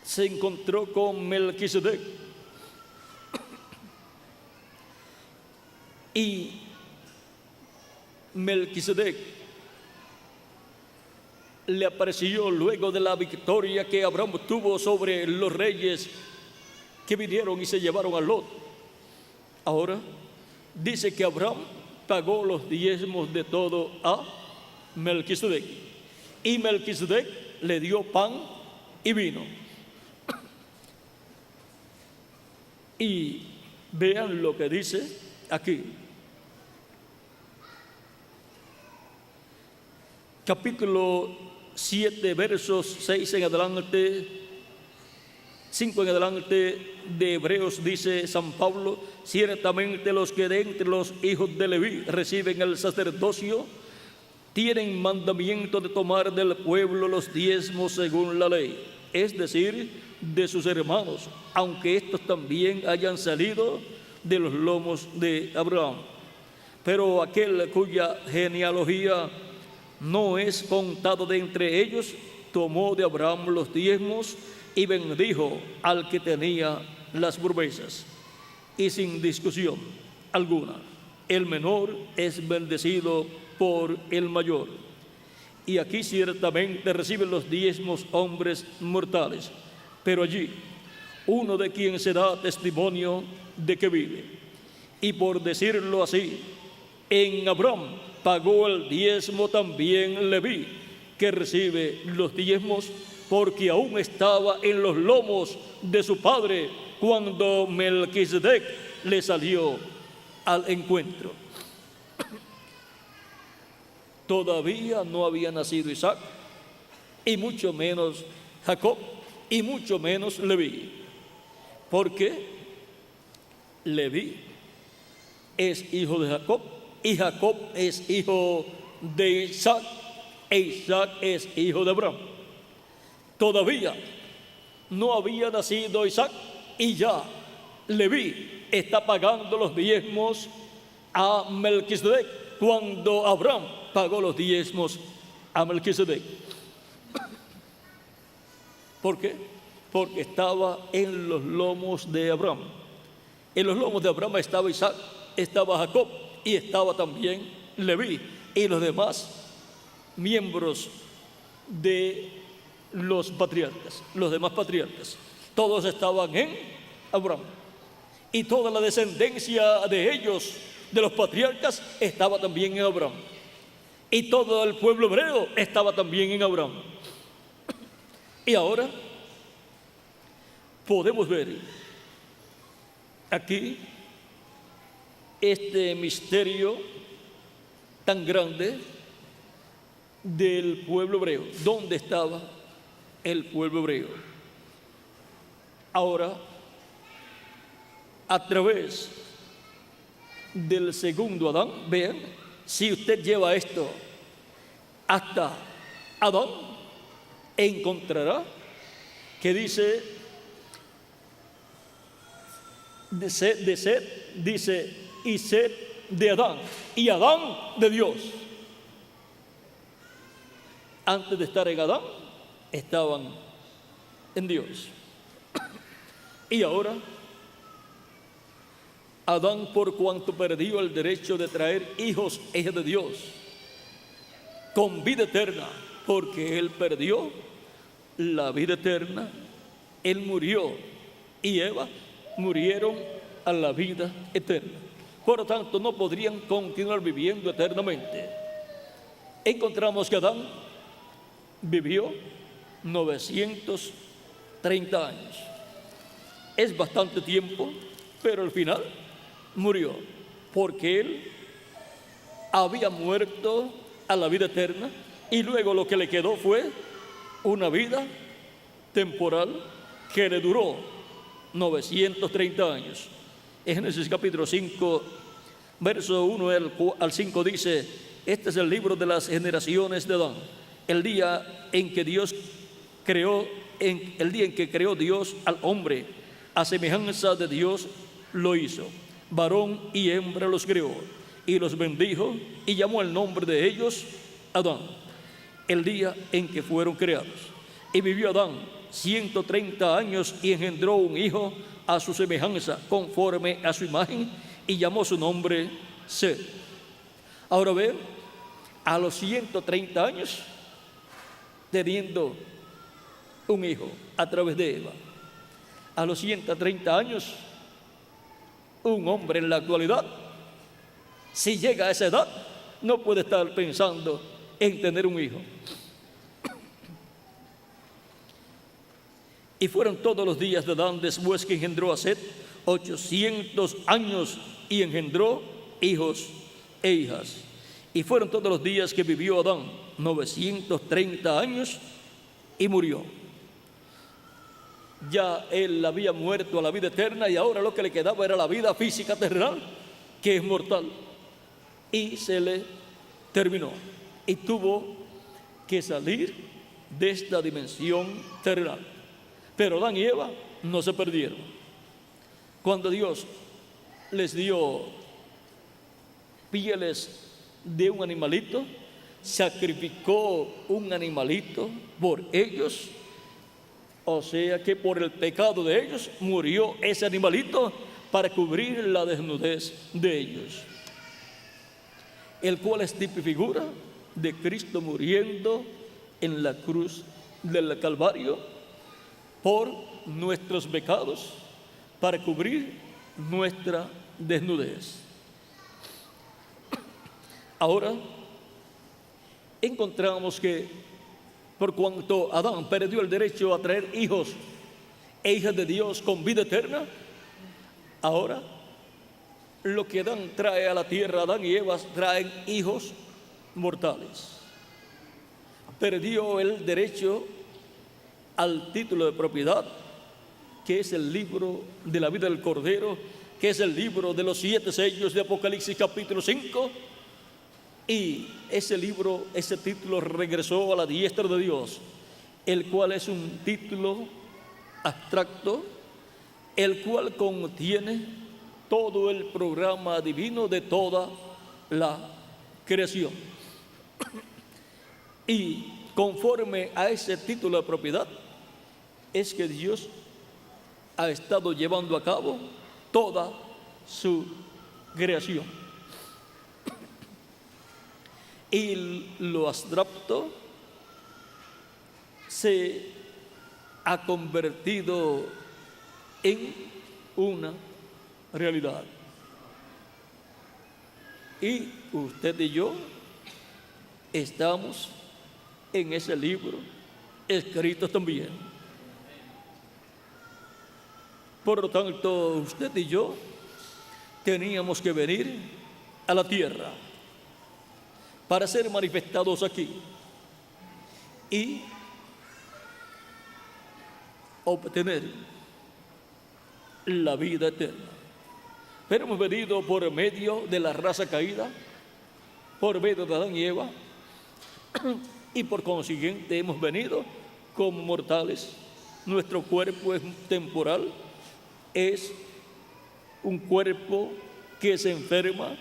S1: se encontró con Melquisedec, y Melquisedec le apareció luego de la victoria que Abraham tuvo sobre los reyes que vinieron y se llevaron a Lot. Ahora dice que Abraham pagó los diezmos de todo a Melquisedec, y Melquisedec le dio pan y vino. Y vean lo que dice aquí. Capítulo 7, versos 6 en adelante, 5 en adelante de Hebreos, dice San Pablo: ciertamente los que de entre los hijos de Leví reciben el sacerdocio tienen mandamiento de tomar del pueblo los diezmos según la ley, es decir, de sus hermanos, aunque estos también hayan salido de los lomos de Abraham. Pero aquel cuya genealogía no es contado de entre ellos, tomó de Abraham los diezmos y bendijo al que tenía las promesas. Y sin discusión alguna, el menor es bendecido por el mayor. Y aquí ciertamente reciben los diezmos hombres mortales, pero allí uno de quien se da testimonio de que vive. Y por decirlo así, en Abraham pagó el diezmo también Leví, que recibe los diezmos, porque aún estaba en los lomos de su padre cuando Melquisedec le salió al encuentro. Todavía no había nacido Isaac, y mucho menos Jacob, y mucho menos Leví, porque Leví es hijo de Jacob, y Jacob es hijo de Isaac, e Isaac es hijo de Abraham. Todavía no había nacido Isaac, y ya Leví está pagando los diezmos a Melquisedec cuando Abraham pagó los diezmos a Melquisedec. ¿Por qué? Porque estaba en los lomos de Abraham. En los lomos de Abraham estaba Isaac, estaba Jacob y estaba también Leví y los demás miembros de los patriarcas, los demás patriarcas. Todos estaban en Abraham. Y toda la descendencia de ellos, de los patriarcas, estaba también en Abraham. Y todo el pueblo hebreo estaba también en Abraham. Y ahora podemos ver aquí este misterio tan grande del pueblo hebreo. ¿Dónde estaba el pueblo hebreo? Ahora, a través del segundo Adán, vean, si usted lleva esto hasta Adán, encontrará que dice de Set, dice y Set de Adán, y Adán de Dios. Antes de estar en Adán, estaban en Dios. Y ahora, Adán, por cuanto perdió el derecho de traer hijos de Dios con vida eterna, porque él perdió la vida eterna, él murió y Eva murieron a la vida eterna. Por lo tanto, no podrían continuar viviendo eternamente. Encontramos que Adán vivió 930 años. Es bastante tiempo, pero al final murió, porque él había muerto a la vida eterna y luego lo que le quedó fue una vida temporal que le duró 930 años. En Génesis capítulo 5, verso 1 al 5 dice: este es el libro de las generaciones de Adán. El día en que creó Dios al hombre, a semejanza de Dios lo hizo. Varón y hembra los creó, y los bendijo, y llamó el nombre de ellos Adán, el día en que fueron creados. Y vivió Adán 130 años y engendró un hijo a su semejanza, conforme a su imagen, y llamó su nombre Set. Ahora ven, a los 130 años, teniendo un hijo a través de Eva, a los 130 años, un hombre en la actualidad, si llega a esa edad, no puede estar pensando en tener un hijo. Y fueron todos los días de Adán después que engendró a Set 800 años y engendró hijos e hijas. Y fueron todos los días que vivió Adán, 930 años, y murió. Ya él había muerto a la vida eterna y ahora lo que le quedaba era la vida física terrenal, que es mortal. Y se le terminó. Y tuvo que salir de esta dimensión terrenal. Pero Adán y Eva no se perdieron. Cuando Dios les dio pieles de un animalito, sacrificó un animalito por ellos, o sea que por el pecado de ellos murió ese animalito para cubrir la desnudez de ellos, el cual es tipo y figura de Cristo muriendo en la cruz del Calvario por nuestros pecados, para cubrir nuestra desnudez. Ahora encontramos que por cuanto Adán perdió el derecho a traer hijos e hijas de Dios con vida eterna, ahora lo que Adán trae a la tierra, Adán y Eva traen hijos mortales. Perdió el derecho al título de propiedad, que es el libro de la vida del Cordero, que es el libro de los 7 sellos de Apocalipsis capítulo 5, y ese libro, ese título regresó a la diestra de Dios, el cual es un título abstracto, el cual contiene todo el programa divino de toda la creación. Y conforme a ese título de propiedad es que Dios ha estado llevando a cabo toda su creación. Y lo abstracto se ha convertido en una realidad. Y usted y yo estamos en ese libro escrito también. Por lo tanto, usted y yo teníamos que venir a la tierra para ser manifestados aquí y obtener la vida eterna. Pero hemos venido por medio de la raza caída, por medio de Adán y Eva, y por consiguiente hemos venido como mortales. Nuestro cuerpo es temporal, es un cuerpo que se enferma,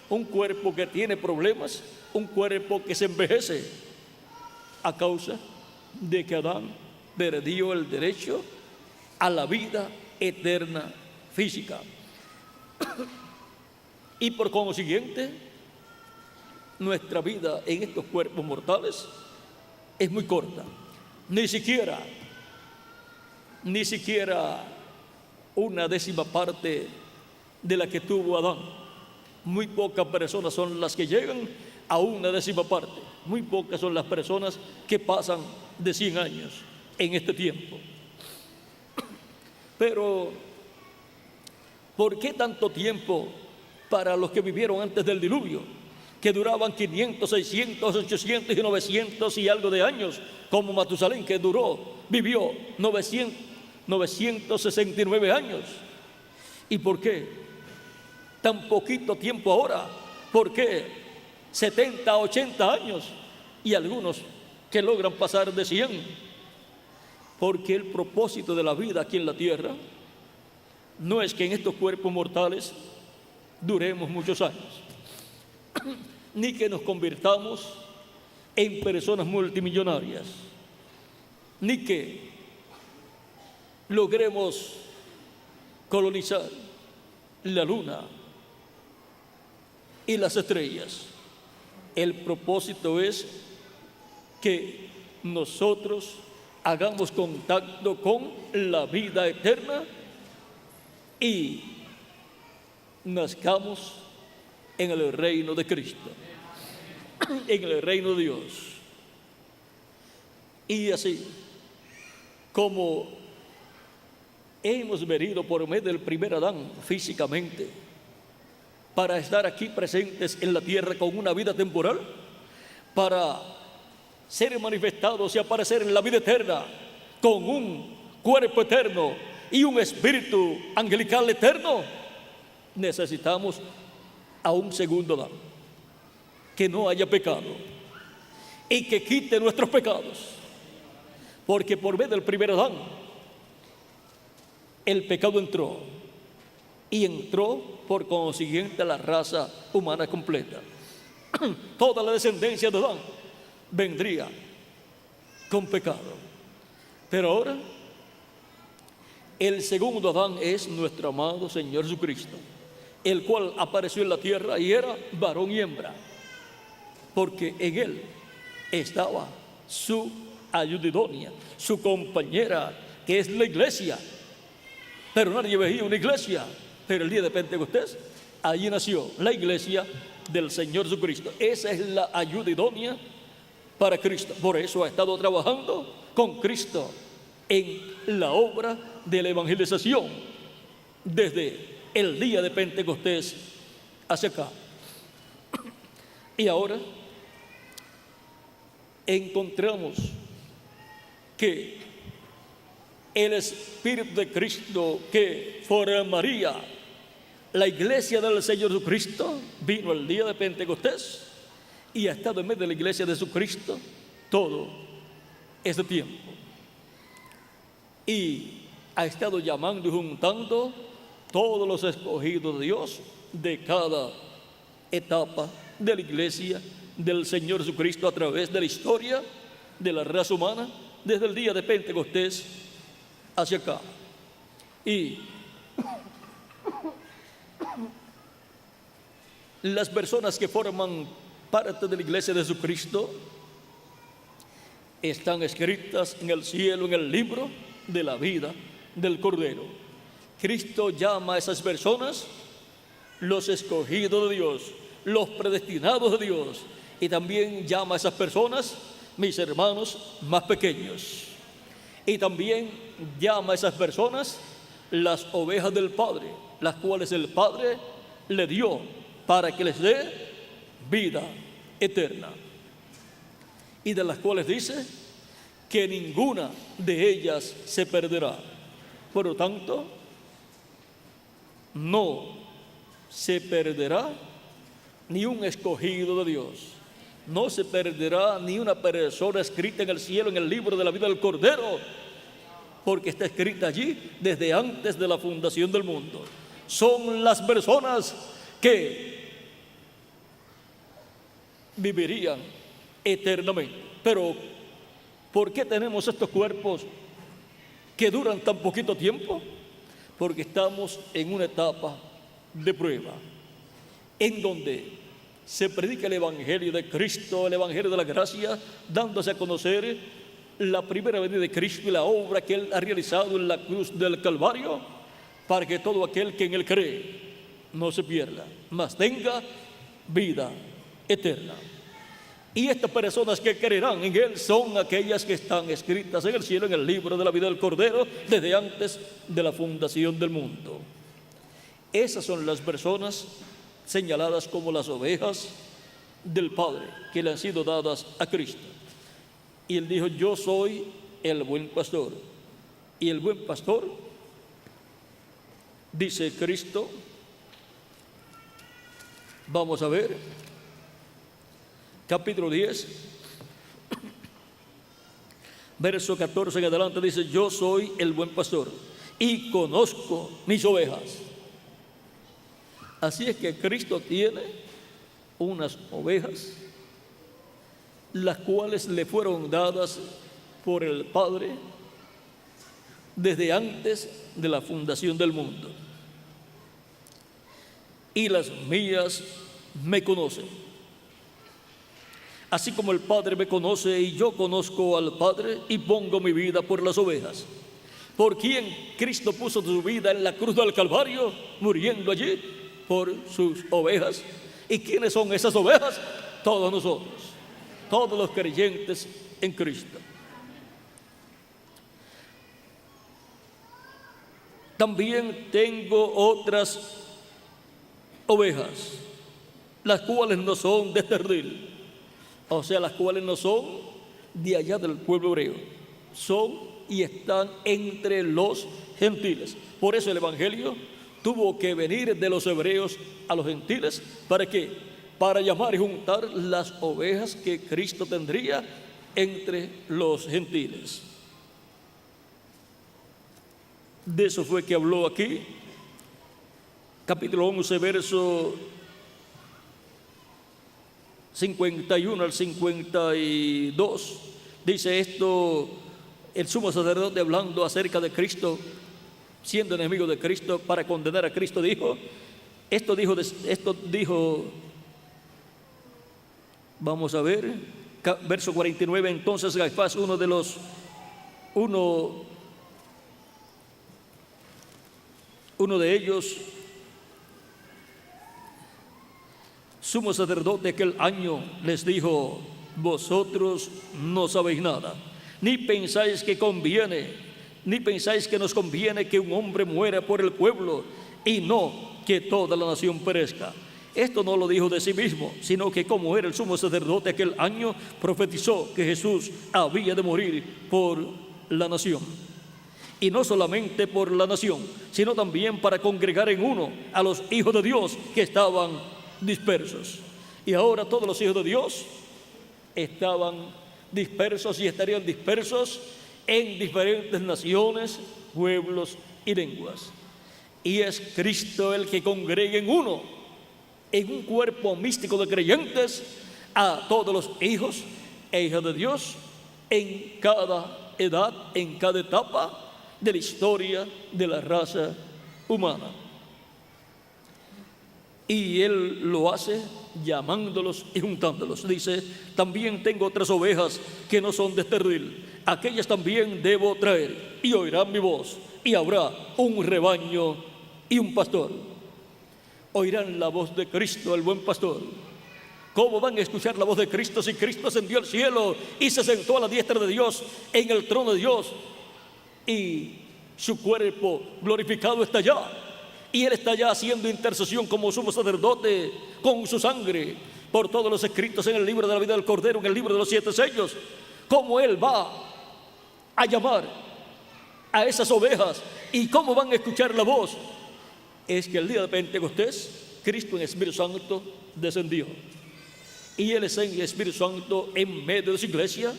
S1: un cuerpo que tiene problemas, un cuerpo que se envejece a causa de que Adán perdió el derecho a la vida eterna física. Y por consiguiente, nuestra vida en estos cuerpos mortales es muy corta. Ni siquiera una décima parte de la que tuvo Adán. Muy pocas personas son las que llegan a una décima parte. Muy pocas son las personas que pasan de 100 años en este tiempo. Pero, ¿por qué tanto tiempo para los que vivieron antes del diluvio? Que duraban 500, 600, 800 y 900 y algo de años, como Matusalén, que vivió 969 años. ¿Y por qué tan poquito tiempo ahora? ¿Por qué 70, 80 años? Y algunos que logran pasar de 100. Porque el propósito de la vida aquí en la tierra no es que en estos cuerpos mortales duremos muchos años, ni que nos convirtamos en personas multimillonarias, ni que logremos colonizar la luna y las estrellas. El propósito es que nosotros hagamos contacto con la vida eterna y nazcamos en el reino de Cristo, en el reino de Dios. Y así como hemos venido por medio del primer Adán físicamente para estar aquí presentes en la tierra con una vida temporal, para ser manifestados y aparecer en la vida eterna con un cuerpo eterno y un espíritu angelical eterno. Necesitamos a un segundo Adán que no haya pecado y que quite nuestros pecados, porque por medio del primer Adán el pecado entró, y entró por consiguiente la raza humana completa. Toda la descendencia de Adán vendría con pecado. Pero ahora el segundo Adán es nuestro amado Señor Jesucristo, el cual apareció en la tierra y era varón y hembra, porque en él estaba su ayuda idónea, su compañera, que es la iglesia. Pero nadie veía una iglesia. Pero el día de Pentecostés, allí nació la iglesia del Señor Jesucristo. Esa es la ayuda idónea para Cristo. Por eso ha estado trabajando con Cristo en la obra de la evangelización desde el día de Pentecostés hacia acá. Y ahora encontramos que el Espíritu de Cristo que formaría la iglesia del Señor Jesucristo vino el día de Pentecostés y ha estado en medio de la iglesia de Jesucristo todo este tiempo. Y ha estado llamando y juntando todos los escogidos de Dios de cada etapa de la iglesia del Señor Jesucristo a través de la historia de la raza humana desde el día de Pentecostés hacia acá. Y las personas que forman parte de la iglesia de Jesucristo están escritas en el cielo, en el libro de la vida del Cordero. Cristo llama a esas personas los escogidos de Dios, los predestinados de Dios, y también llama a esas personas mis hermanos más pequeños. Y también llama a esas personas las ovejas del Padre, las cuales el Padre le dio para que les dé vida eterna. Y de las cuales dice que ninguna de ellas se perderá. Por lo tanto, no se perderá ni un escogido de Dios. No se perderá ni una persona escrita en el cielo, en el libro de la vida del Cordero, porque está escrita allí desde antes de la fundación del mundo. Son las personas que vivirían eternamente. Pero ¿por qué tenemos estos cuerpos que duran tan poquito tiempo? Porque estamos en una etapa de prueba, en donde se predica el Evangelio de Cristo, el Evangelio de la gracia, dándose a conocer la primera venida de Cristo y la obra que Él ha realizado en la cruz del Calvario, para que todo aquel que en Él cree no se pierda, mas tenga vida eterna. Y estas personas que creerán en Él son aquellas que están escritas en el cielo, en el libro de la vida del Cordero, desde antes de la fundación del mundo. Esas son las personas señaladas como las ovejas del Padre, que le han sido dadas a Cristo. Y Él dijo: yo soy el buen pastor. Y el buen pastor, dice Cristo, vamos a ver, capítulo 10, verso 14 en adelante, dice: yo soy el buen pastor y conozco mis ovejas. Así es que Cristo tiene unas ovejas, las cuales le fueron dadas por el Padre desde antes de la fundación del mundo. Y las mías me conocen, así como el Padre me conoce y yo conozco al Padre y pongo mi vida por las ovejas. ¿Por quién Cristo puso su vida en la cruz del Calvario, muriendo allí por sus ovejas? ¿Y quiénes son esas ovejas? Todos nosotros, todos los creyentes en Cristo. también tengo otras ovejas, las cuales no son de este redil, o sea, las cuales no son de allá del pueblo hebreo, son y están entre los gentiles. Por eso el Evangelio tuvo que venir de los hebreos a los gentiles. ¿Para qué? Para llamar y juntar las ovejas que Cristo tendría entre los gentiles. De eso fue que habló aquí, capítulo 11, verso 51 al 52. Dice esto el sumo sacerdote hablando acerca de Cristo, siendo enemigo de Cristo, para condenar a Cristo, dijo, vamos a ver, verso 49, entonces Caifás, uno de ellos, sumo sacerdote aquel año, les dijo, vosotros no sabéis nada, ni pensáis que nos conviene que un hombre muera por el pueblo y no que toda la nación perezca. Esto no lo dijo de sí mismo, sino que como era el sumo sacerdote aquel año, profetizó que Jesús había de morir por la nación. Y no solamente por la nación, sino también para congregar en uno a los hijos de Dios que estaban dispersos. Y ahora todos los hijos de Dios estaban dispersos y estarían dispersos en diferentes naciones, pueblos y lenguas. Y es Cristo el que congrega en uno, en un cuerpo místico de creyentes, a todos los hijos e hijas de Dios en cada edad, en cada etapa de la historia de la raza humana. Y Él lo hace llamándolos y juntándolos. Dice, también tengo otras ovejas que no son de este redil, aquellas también debo traer, y oirán mi voz, y habrá un rebaño y un pastor. Oirán la voz de Cristo, el buen pastor. ¿Cómo van a escuchar la voz de Cristo si Cristo ascendió al cielo y se sentó a la diestra de Dios en el trono de Dios? Y su cuerpo glorificado está allá, y Él está allá haciendo intercesión como sumo sacerdote con su sangre por todos los escritos en el libro de la vida del Cordero, en el libro de los 7 sellos. ¿Cómo Él va a llamar a esas ovejas y cómo van a escuchar la voz? Es que el día de Pentecostés Cristo en Espíritu Santo descendió, y Él es en el Espíritu Santo en medio de su iglesia,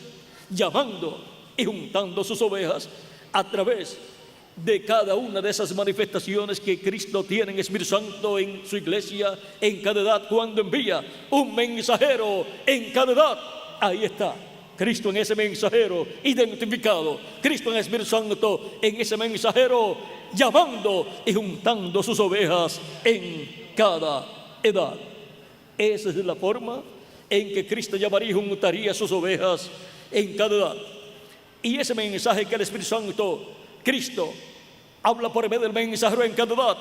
S1: llamando y juntando sus ovejas a través de cada una de esas manifestaciones que Cristo tiene en Espíritu Santo en su iglesia, en cada edad, cuando envía un mensajero en cada edad. Ahí está Cristo en ese mensajero identificado, Cristo en el Espíritu Santo en ese mensajero, llamando y juntando sus ovejas en cada edad. Esa es la forma en que Cristo llamaría y juntaría sus ovejas en cada edad. Y ese mensaje que el Espíritu Santo, Cristo, habla por medio del mensajero en cada edad,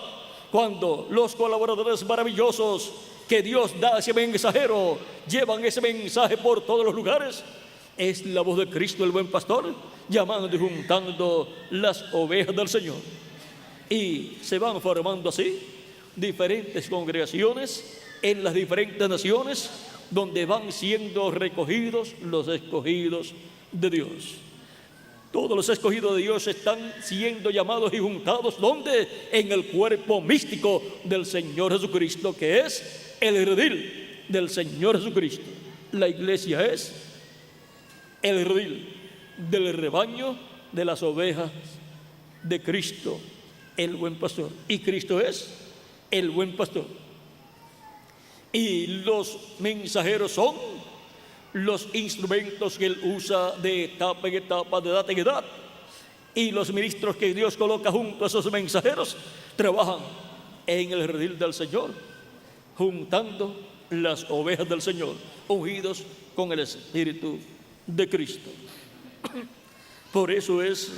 S1: cuando los colaboradores maravillosos que Dios da a ese mensajero llevan ese mensaje por todos los lugares, es la voz de Cristo, el buen pastor, llamando y juntando las ovejas del Señor. Y se van formando así diferentes congregaciones en las diferentes naciones, donde van siendo recogidos los escogidos de Dios. Todos los escogidos de Dios están siendo llamados y juntados, ¿dónde? En el cuerpo místico del Señor Jesucristo, que es el redil del Señor Jesucristo. La iglesia es el redil del rebaño de las ovejas de Cristo, el buen pastor. Y Cristo es el buen pastor. Y los mensajeros son los instrumentos que Él usa de etapa en etapa, de edad en edad. Y los ministros que Dios coloca junto a esos mensajeros trabajan en el redil del Señor, juntando las ovejas del Señor, ungidos con el Espíritu de Cristo. Por eso es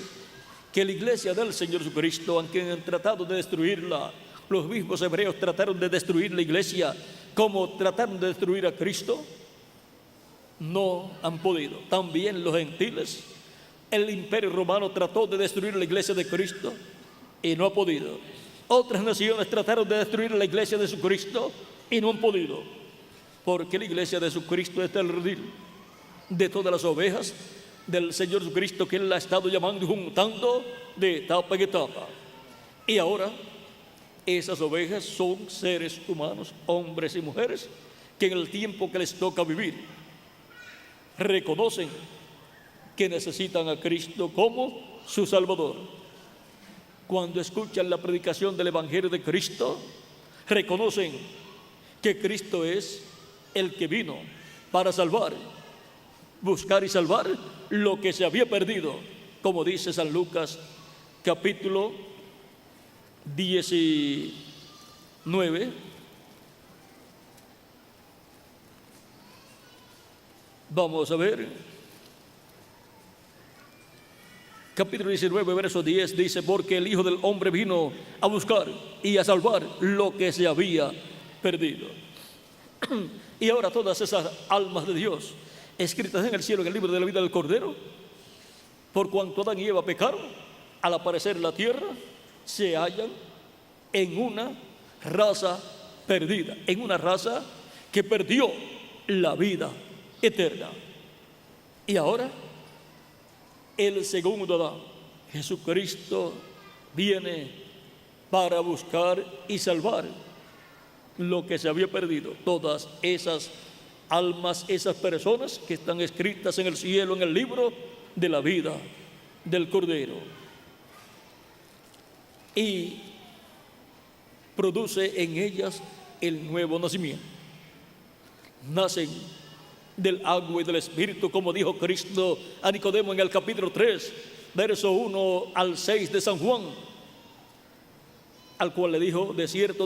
S1: que la iglesia del Señor Jesucristo, aunque han tratado de destruirla, los mismos hebreos trataron de destruir la iglesia como trataron de destruir a Cristo, no han podido. También los gentiles, el imperio romano trató de destruir la iglesia de Cristo y no ha podido. Otras naciones trataron de destruir la iglesia de Jesucristo y no han podido, porque la iglesia de Jesucristo es el redil de todas las ovejas del Señor Jesucristo, que Él la ha estado llamando y juntando de etapa en etapa. Y ahora esas ovejas son seres humanos, hombres y mujeres, que en el tiempo que les toca vivir reconocen que necesitan a Cristo como su Salvador. Cuando escuchan la predicación del Evangelio de Cristo, reconocen que Cristo es el que vino para salvar, buscar y salvar lo que se había perdido, como dice San Lucas capítulo 19, vamos a ver, capítulo 19, verso 10, dice: porque el Hijo del Hombre vino a buscar y a salvar lo que se había perdido. Y ahora todas esas almas de Dios escritas en el cielo, en el libro de la vida del Cordero, por cuanto Adán y Eva pecaron, al aparecer en la tierra, se hallan en una raza perdida, en una raza que perdió la vida eterna. Y ahora el segundo Adán, Jesucristo, viene para buscar y salvar lo que se había perdido. Todas esas almas, esas personas que están escritas en el cielo, en el libro de la vida del Cordero. Y produce en ellas el nuevo nacimiento. Nacen del agua y del Espíritu, como dijo Cristo a Nicodemo en el capítulo 3, verso 1 al 6 de San Juan, al cual le dijo: de cierto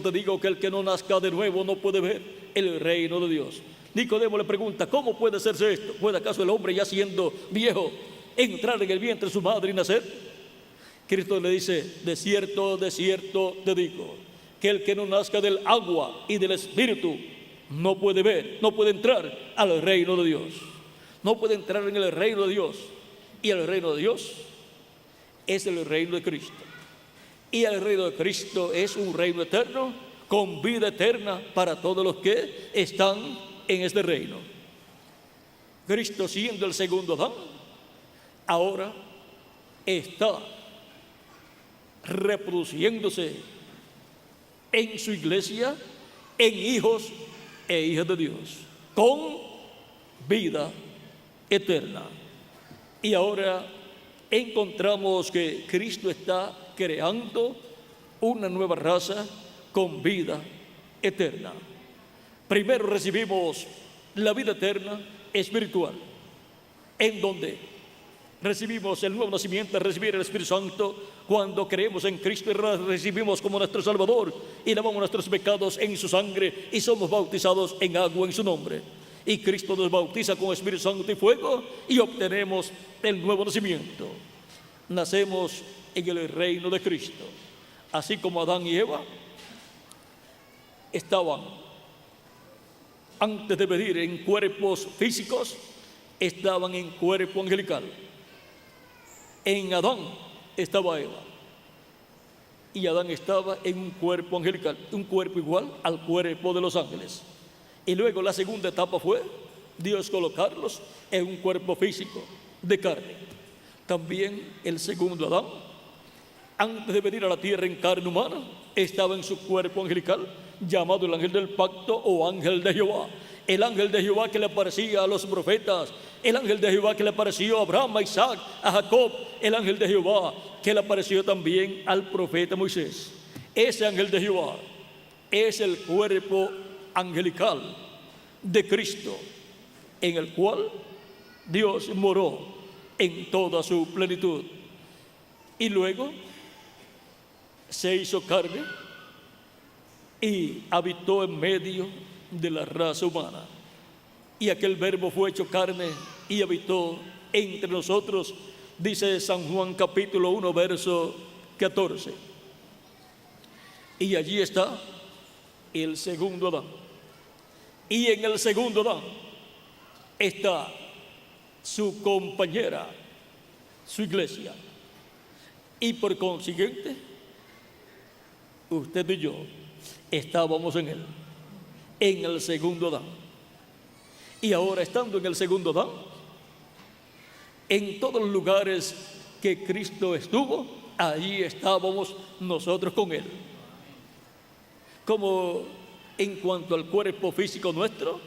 S1: te digo que el que no nazca de nuevo no puede ver el reino de Dios. Nicodemo le pregunta: ¿cómo puede hacerse esto? ¿Puede acaso el hombre, ya siendo viejo, entrar en el vientre de su madre y nacer? Cristo le dice: de cierto te digo que el que no nazca del agua y del Espíritu no puede ver, no puede entrar al reino de Dios. No puede entrar en el reino de Dios. Y el reino de Dios es el reino de Cristo. Y el reino de Cristo es un reino eterno, con vida eterna para todos los que están en este reino. Cristo, siendo el segundo Adán, ahora está reproduciéndose en su iglesia, en hijos e hijas de Dios, con vida eterna. Y ahora encontramos que Cristo está creando una nueva raza con vida eterna. Primero recibimos la vida eterna espiritual, en donde recibimos el nuevo nacimiento, recibir el Espíritu Santo cuando creemos en Cristo y recibimos como nuestro Salvador y lavamos nuestros pecados en su sangre y somos bautizados en agua en su nombre. Y Cristo nos bautiza con Espíritu Santo y fuego y obtenemos el nuevo nacimiento. Nacemos en el reino de Cristo, así como Adán y Eva estaban antes de venir en cuerpos físicos, estaban en cuerpo angelical. En Adán estaba Eva y Adán estaba en un cuerpo angelical, un cuerpo igual al cuerpo de los ángeles. Y luego la segunda etapa fue Dios colocarlos en un cuerpo físico de carne. También el segundo Adán, antes de venir a la tierra en carne humana, estaba en su cuerpo angelical, llamado el ángel del pacto o ángel de Jehová. El ángel de Jehová que le aparecía a los profetas, el ángel de Jehová que le apareció a Abraham, a Isaac, a Jacob, el ángel de Jehová que le apareció también al profeta Moisés. Ese ángel de Jehová es el cuerpo angelical de Cristo, en el cual Dios moró en toda su plenitud. Y luego se hizo carne y habitó en medio de la raza humana. Y aquel verbo fue hecho carne y habitó entre nosotros, dice San Juan capítulo 1, verso 14. Y allí está el segundo Adán. Y en el segundo Adán está su compañera, su iglesia. Y por consiguiente, usted y yo estábamos en él, en el segundo Adán. Y ahora, estando en el segundo Adán, en todos los lugares que Cristo estuvo, allí estábamos nosotros con él. Como en cuanto al cuerpo físico nuestro,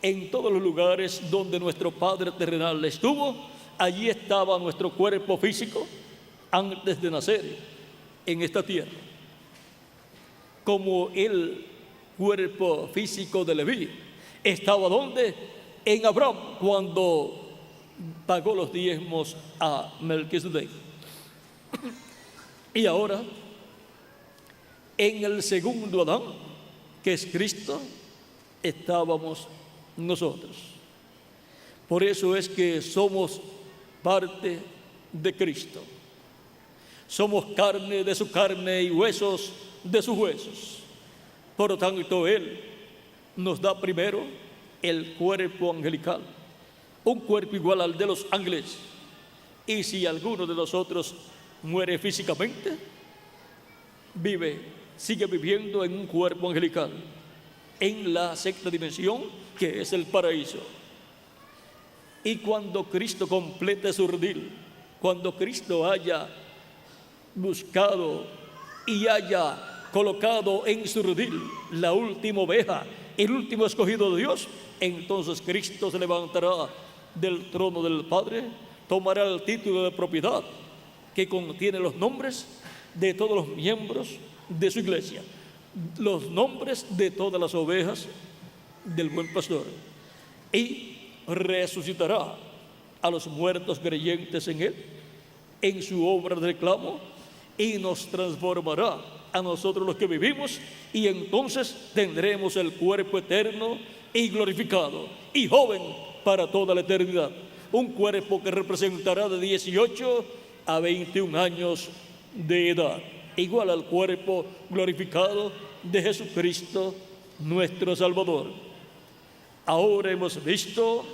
S1: en todos los lugares donde nuestro Padre terrenal estuvo, allí estaba nuestro cuerpo físico antes de nacer en esta tierra. Como el cuerpo físico de Leví estaba ¿dónde? En Abraham, cuando pagó los diezmos a Melquisedec. Y ahora, en el segundo Adán, que es Cristo, estábamos nosotros. Por eso es que somos parte de Cristo. Somos carne de su carne y huesos de sus huesos. Por lo tanto, Él nos da primero el cuerpo angelical, un cuerpo igual al de los ángeles. Y si alguno de nosotros muere físicamente, sigue viviendo en un cuerpo angelical, en la sexta dimensión, que es el paraíso. Y cuando Cristo complete su redil, cuando Cristo haya buscado y haya colocado en su redil la última oveja, el último escogido de Dios, entonces Cristo se levantará del trono del Padre, tomará el título de propiedad que contiene los nombres de todos los miembros de su iglesia, los nombres de todas las ovejas del buen pastor, y resucitará a los muertos creyentes en él, en su obra de reclamo, y nos transformará a nosotros los que vivimos, y entonces tendremos el cuerpo eterno y glorificado y joven para toda la eternidad, un cuerpo que representará de 18 a 21 años de edad, igual al cuerpo glorificado de Jesucristo nuestro Salvador. Ahora hemos visto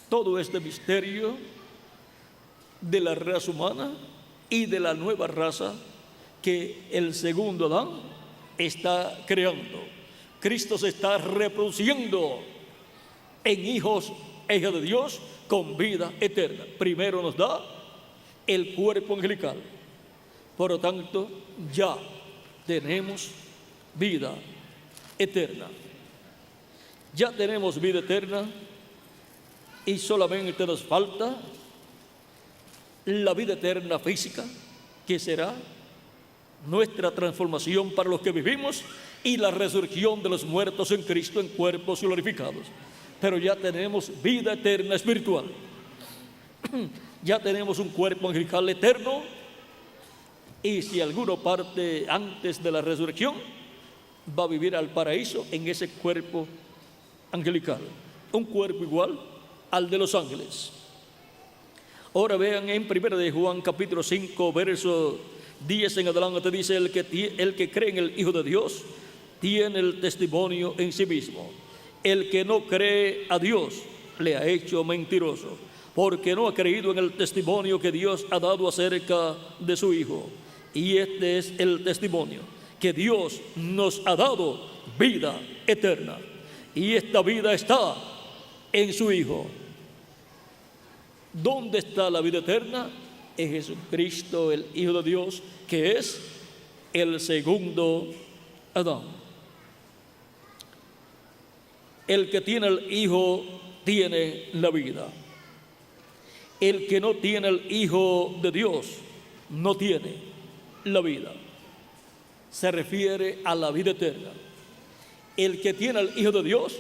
S1: todo este misterio de la raza humana y de la nueva raza que el segundo Adán está creando. Cristo se está reproduciendo en hijos e hijas de Dios con vida eterna. Primero nos da el cuerpo angelical. Por lo tanto, ya tenemos vida eterna. Ya tenemos vida eterna y solamente nos falta la vida eterna física, que será nuestra transformación para los que vivimos, y la resurrección de los muertos en Cristo en cuerpos glorificados. Pero ya tenemos vida eterna espiritual. Ya tenemos un cuerpo angelical eterno, y si alguno parte antes de la resurrección, va a vivir al paraíso en ese cuerpo angelical, un cuerpo igual al de los ángeles. Ahora vean en 1 de Juan capítulo 5, verso 10 en adelante, dice: el que cree en el Hijo de Dios tiene el testimonio en sí mismo. El que no cree a Dios le ha hecho mentiroso, porque no ha creído en el testimonio que Dios ha dado acerca de su Hijo. Y este es el testimonio, que Dios nos ha dado vida eterna, y esta vida está en su Hijo. ¿Dónde está la vida eterna? En Jesucristo, el Hijo de Dios, que es el segundo Adán. El que tiene el Hijo tiene la vida. El que no tiene el Hijo de Dios no tiene la vida. Se refiere a la vida eterna. El que tiene al Hijo de Dios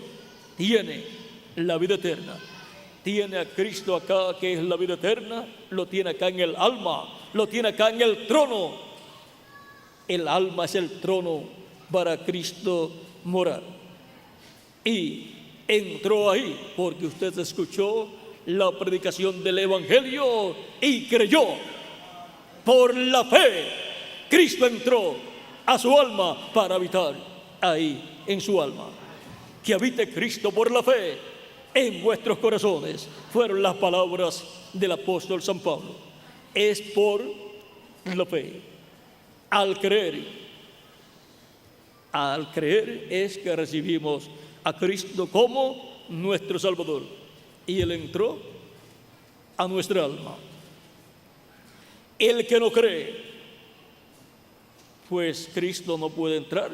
S1: tiene la vida eterna. Tiene a Cristo acá, que es la vida eterna, lo tiene acá en el alma, lo tiene acá en el trono. El alma es el trono para Cristo morar. Y entró ahí porque usted escuchó la predicación del Evangelio y creyó. Por la fe, Cristo entró a su alma para habitar ahí en su alma. Que habite Cristo por la fe en vuestros corazones, fueron las palabras del apóstol San Pablo. es por la fe. Al creer es que recibimos a Cristo como nuestro Salvador y Él entró a nuestra alma. El que no cree, pues Cristo no puede entrar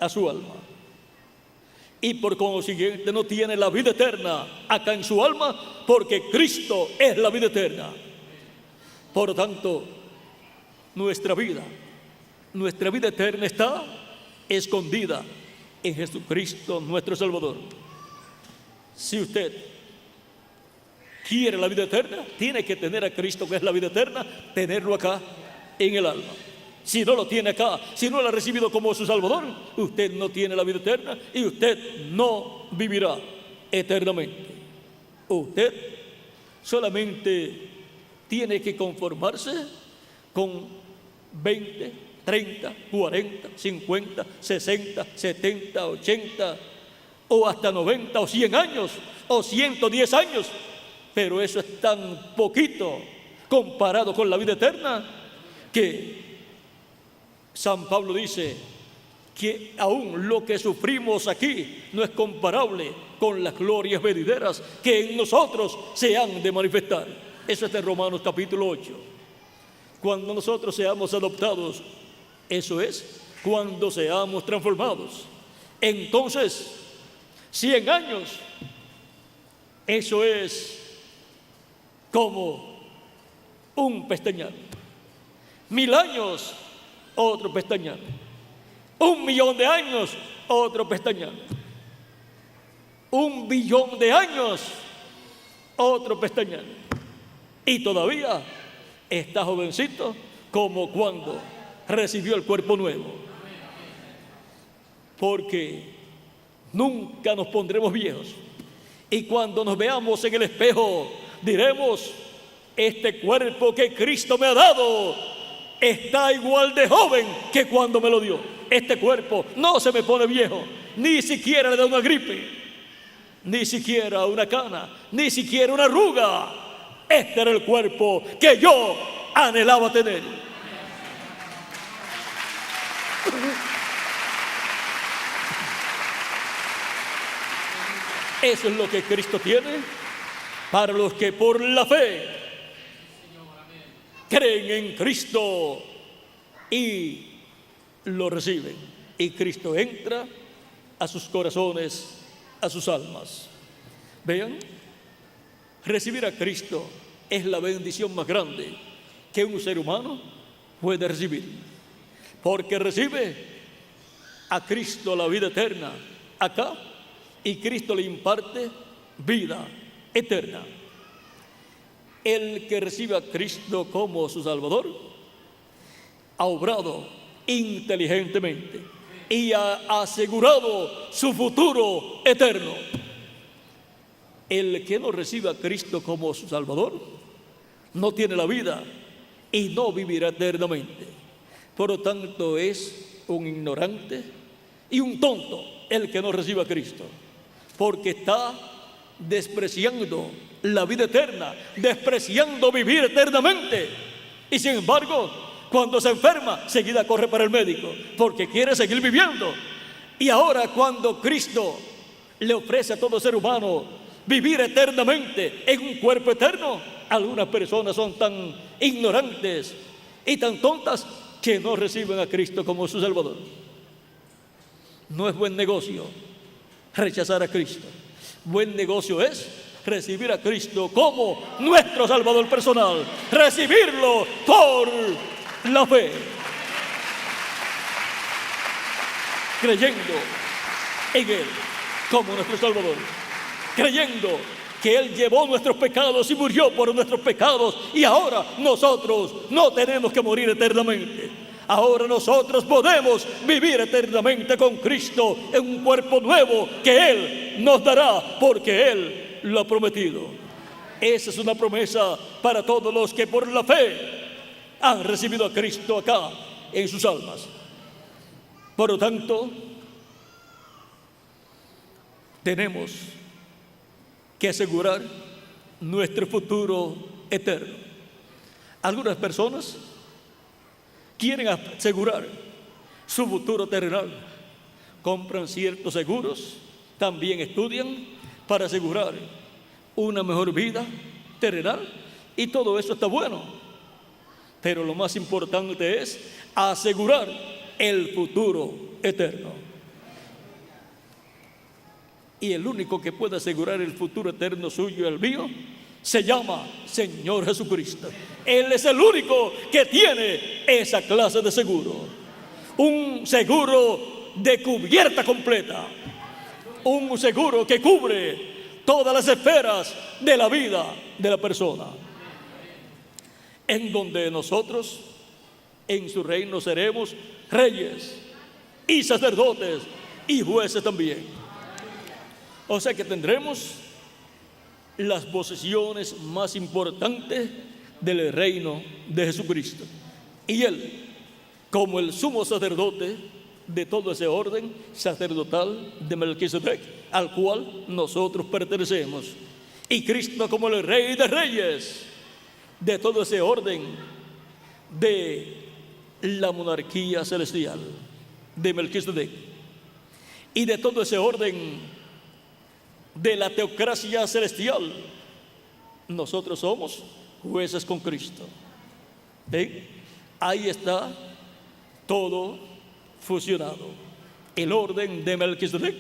S1: a su alma y por consiguiente no tiene la vida eterna acá en su alma, porque Cristo es la vida eterna. Por lo tanto, nuestra vida eterna está escondida en Jesucristo nuestro Salvador. Si usted quiere la vida eterna, tiene que tener a Cristo, que es la vida eterna, tenerlo acá en el alma. Si no lo tiene acá, si no lo ha recibido como su Salvador, usted no tiene la vida eterna y usted no vivirá eternamente. Usted solamente tiene que conformarse con 20, 30, 40, 50, 60, 70, 80 o hasta 90 o 100 años o 110 años. Pero eso es tan poquito comparado con la vida eterna que San Pablo dice que aún lo que sufrimos aquí no es comparable con las glorias venideras que en nosotros se han de manifestar. Eso está en Romanos capítulo 8. Cuando nosotros seamos adoptados, eso es, cuando seamos transformados, entonces 100 años, eso es como un pestañear. 1000 años, otro pestañear. 1.000.000 de años, otro pestañear. 1.000.000.000 de años, otro pestañear. Y todavía está jovencito como cuando recibió el cuerpo nuevo. Porque nunca nos pondremos viejos. Y cuando nos veamos en el espejo, diremos: este cuerpo que Cristo me ha dado está igual de joven que cuando me lo dio. Este cuerpo no se me pone viejo, ni siquiera le da una gripe, ni siquiera una cana, ni siquiera una arruga. Este era el cuerpo que yo anhelaba tener. Eso es lo que Cristo tiene para los que por la fe creen en Cristo y lo reciben. Y Cristo entra a sus corazones, a sus almas. Vean, recibir a Cristo es la bendición más grande que un ser humano puede recibir, porque recibe a Cristo la vida eterna acá y Cristo le imparte vida eterna. El que recibe a Cristo como su Salvador ha obrado inteligentemente y ha asegurado su futuro eterno. El que no recibe a Cristo como su Salvador no tiene la vida y no vivirá eternamente. Por lo tanto, es un ignorante y un tonto el que no recibe a Cristo, porque está despreciando la vida eterna, despreciando vivir eternamente. Y sin embargo, cuando se enferma, seguida corre para el médico, porque quiere seguir viviendo. Y ahora, cuando Cristo le ofrece a todo ser humano vivir eternamente en un cuerpo eterno, algunas personas son tan ignorantes y tan tontas que no reciben a Cristo como su Salvador. No es buen negocio rechazar a Cristo. Buen negocio es recibir a Cristo como nuestro Salvador personal, recibirlo por la fe, creyendo en Él como nuestro Salvador, creyendo que Él llevó nuestros pecados y murió por nuestros pecados, y ahora nosotros no tenemos que morir eternamente. Ahora nosotros podemos vivir eternamente con Cristo en un cuerpo nuevo que Él nos dará, porque Él lo ha prometido. Esa es una promesa para todos los que por la fe han recibido a Cristo acá en sus almas. Por lo tanto, tenemos que asegurar nuestro futuro eterno. Algunas personas quieren asegurar su futuro terrenal, compran ciertos seguros, también estudian para asegurar una mejor vida terrenal, y todo eso está bueno, pero lo más importante es asegurar el futuro eterno. Y el único que puede asegurar el futuro eterno suyo y el mío se llama Señor Jesucristo. Él es el único que tiene esa clase de seguro. Un seguro de cubierta completa. Un seguro que cubre todas las esferas de la vida de la persona. En donde nosotros en su reino seremos reyes y sacerdotes y jueces también. O sea que tendremos las posesiones más importantes del reino de Jesucristo. Y Él, como el sumo sacerdote de todo ese orden sacerdotal de Melquisedec, al cual nosotros pertenecemos. Y Cristo como el Rey de Reyes de todo ese orden de la monarquía celestial de Melquisedec. Y de todo ese orden de la teocracia celestial, nosotros somos jueces con Cristo. ¿Ven? Ahí está todo fusionado. El orden de Melquisedec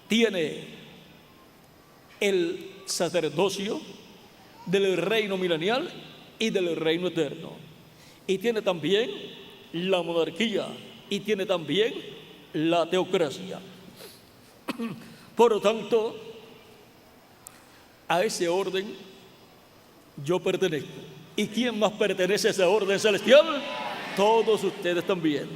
S1: tiene el sacerdocio del reino milenial y del reino eterno, y tiene también la monarquía, y tiene también la teocracia. Por lo tanto, a ese orden yo pertenezco. ¿Y quién más pertenece a ese orden celestial? Todos ustedes también.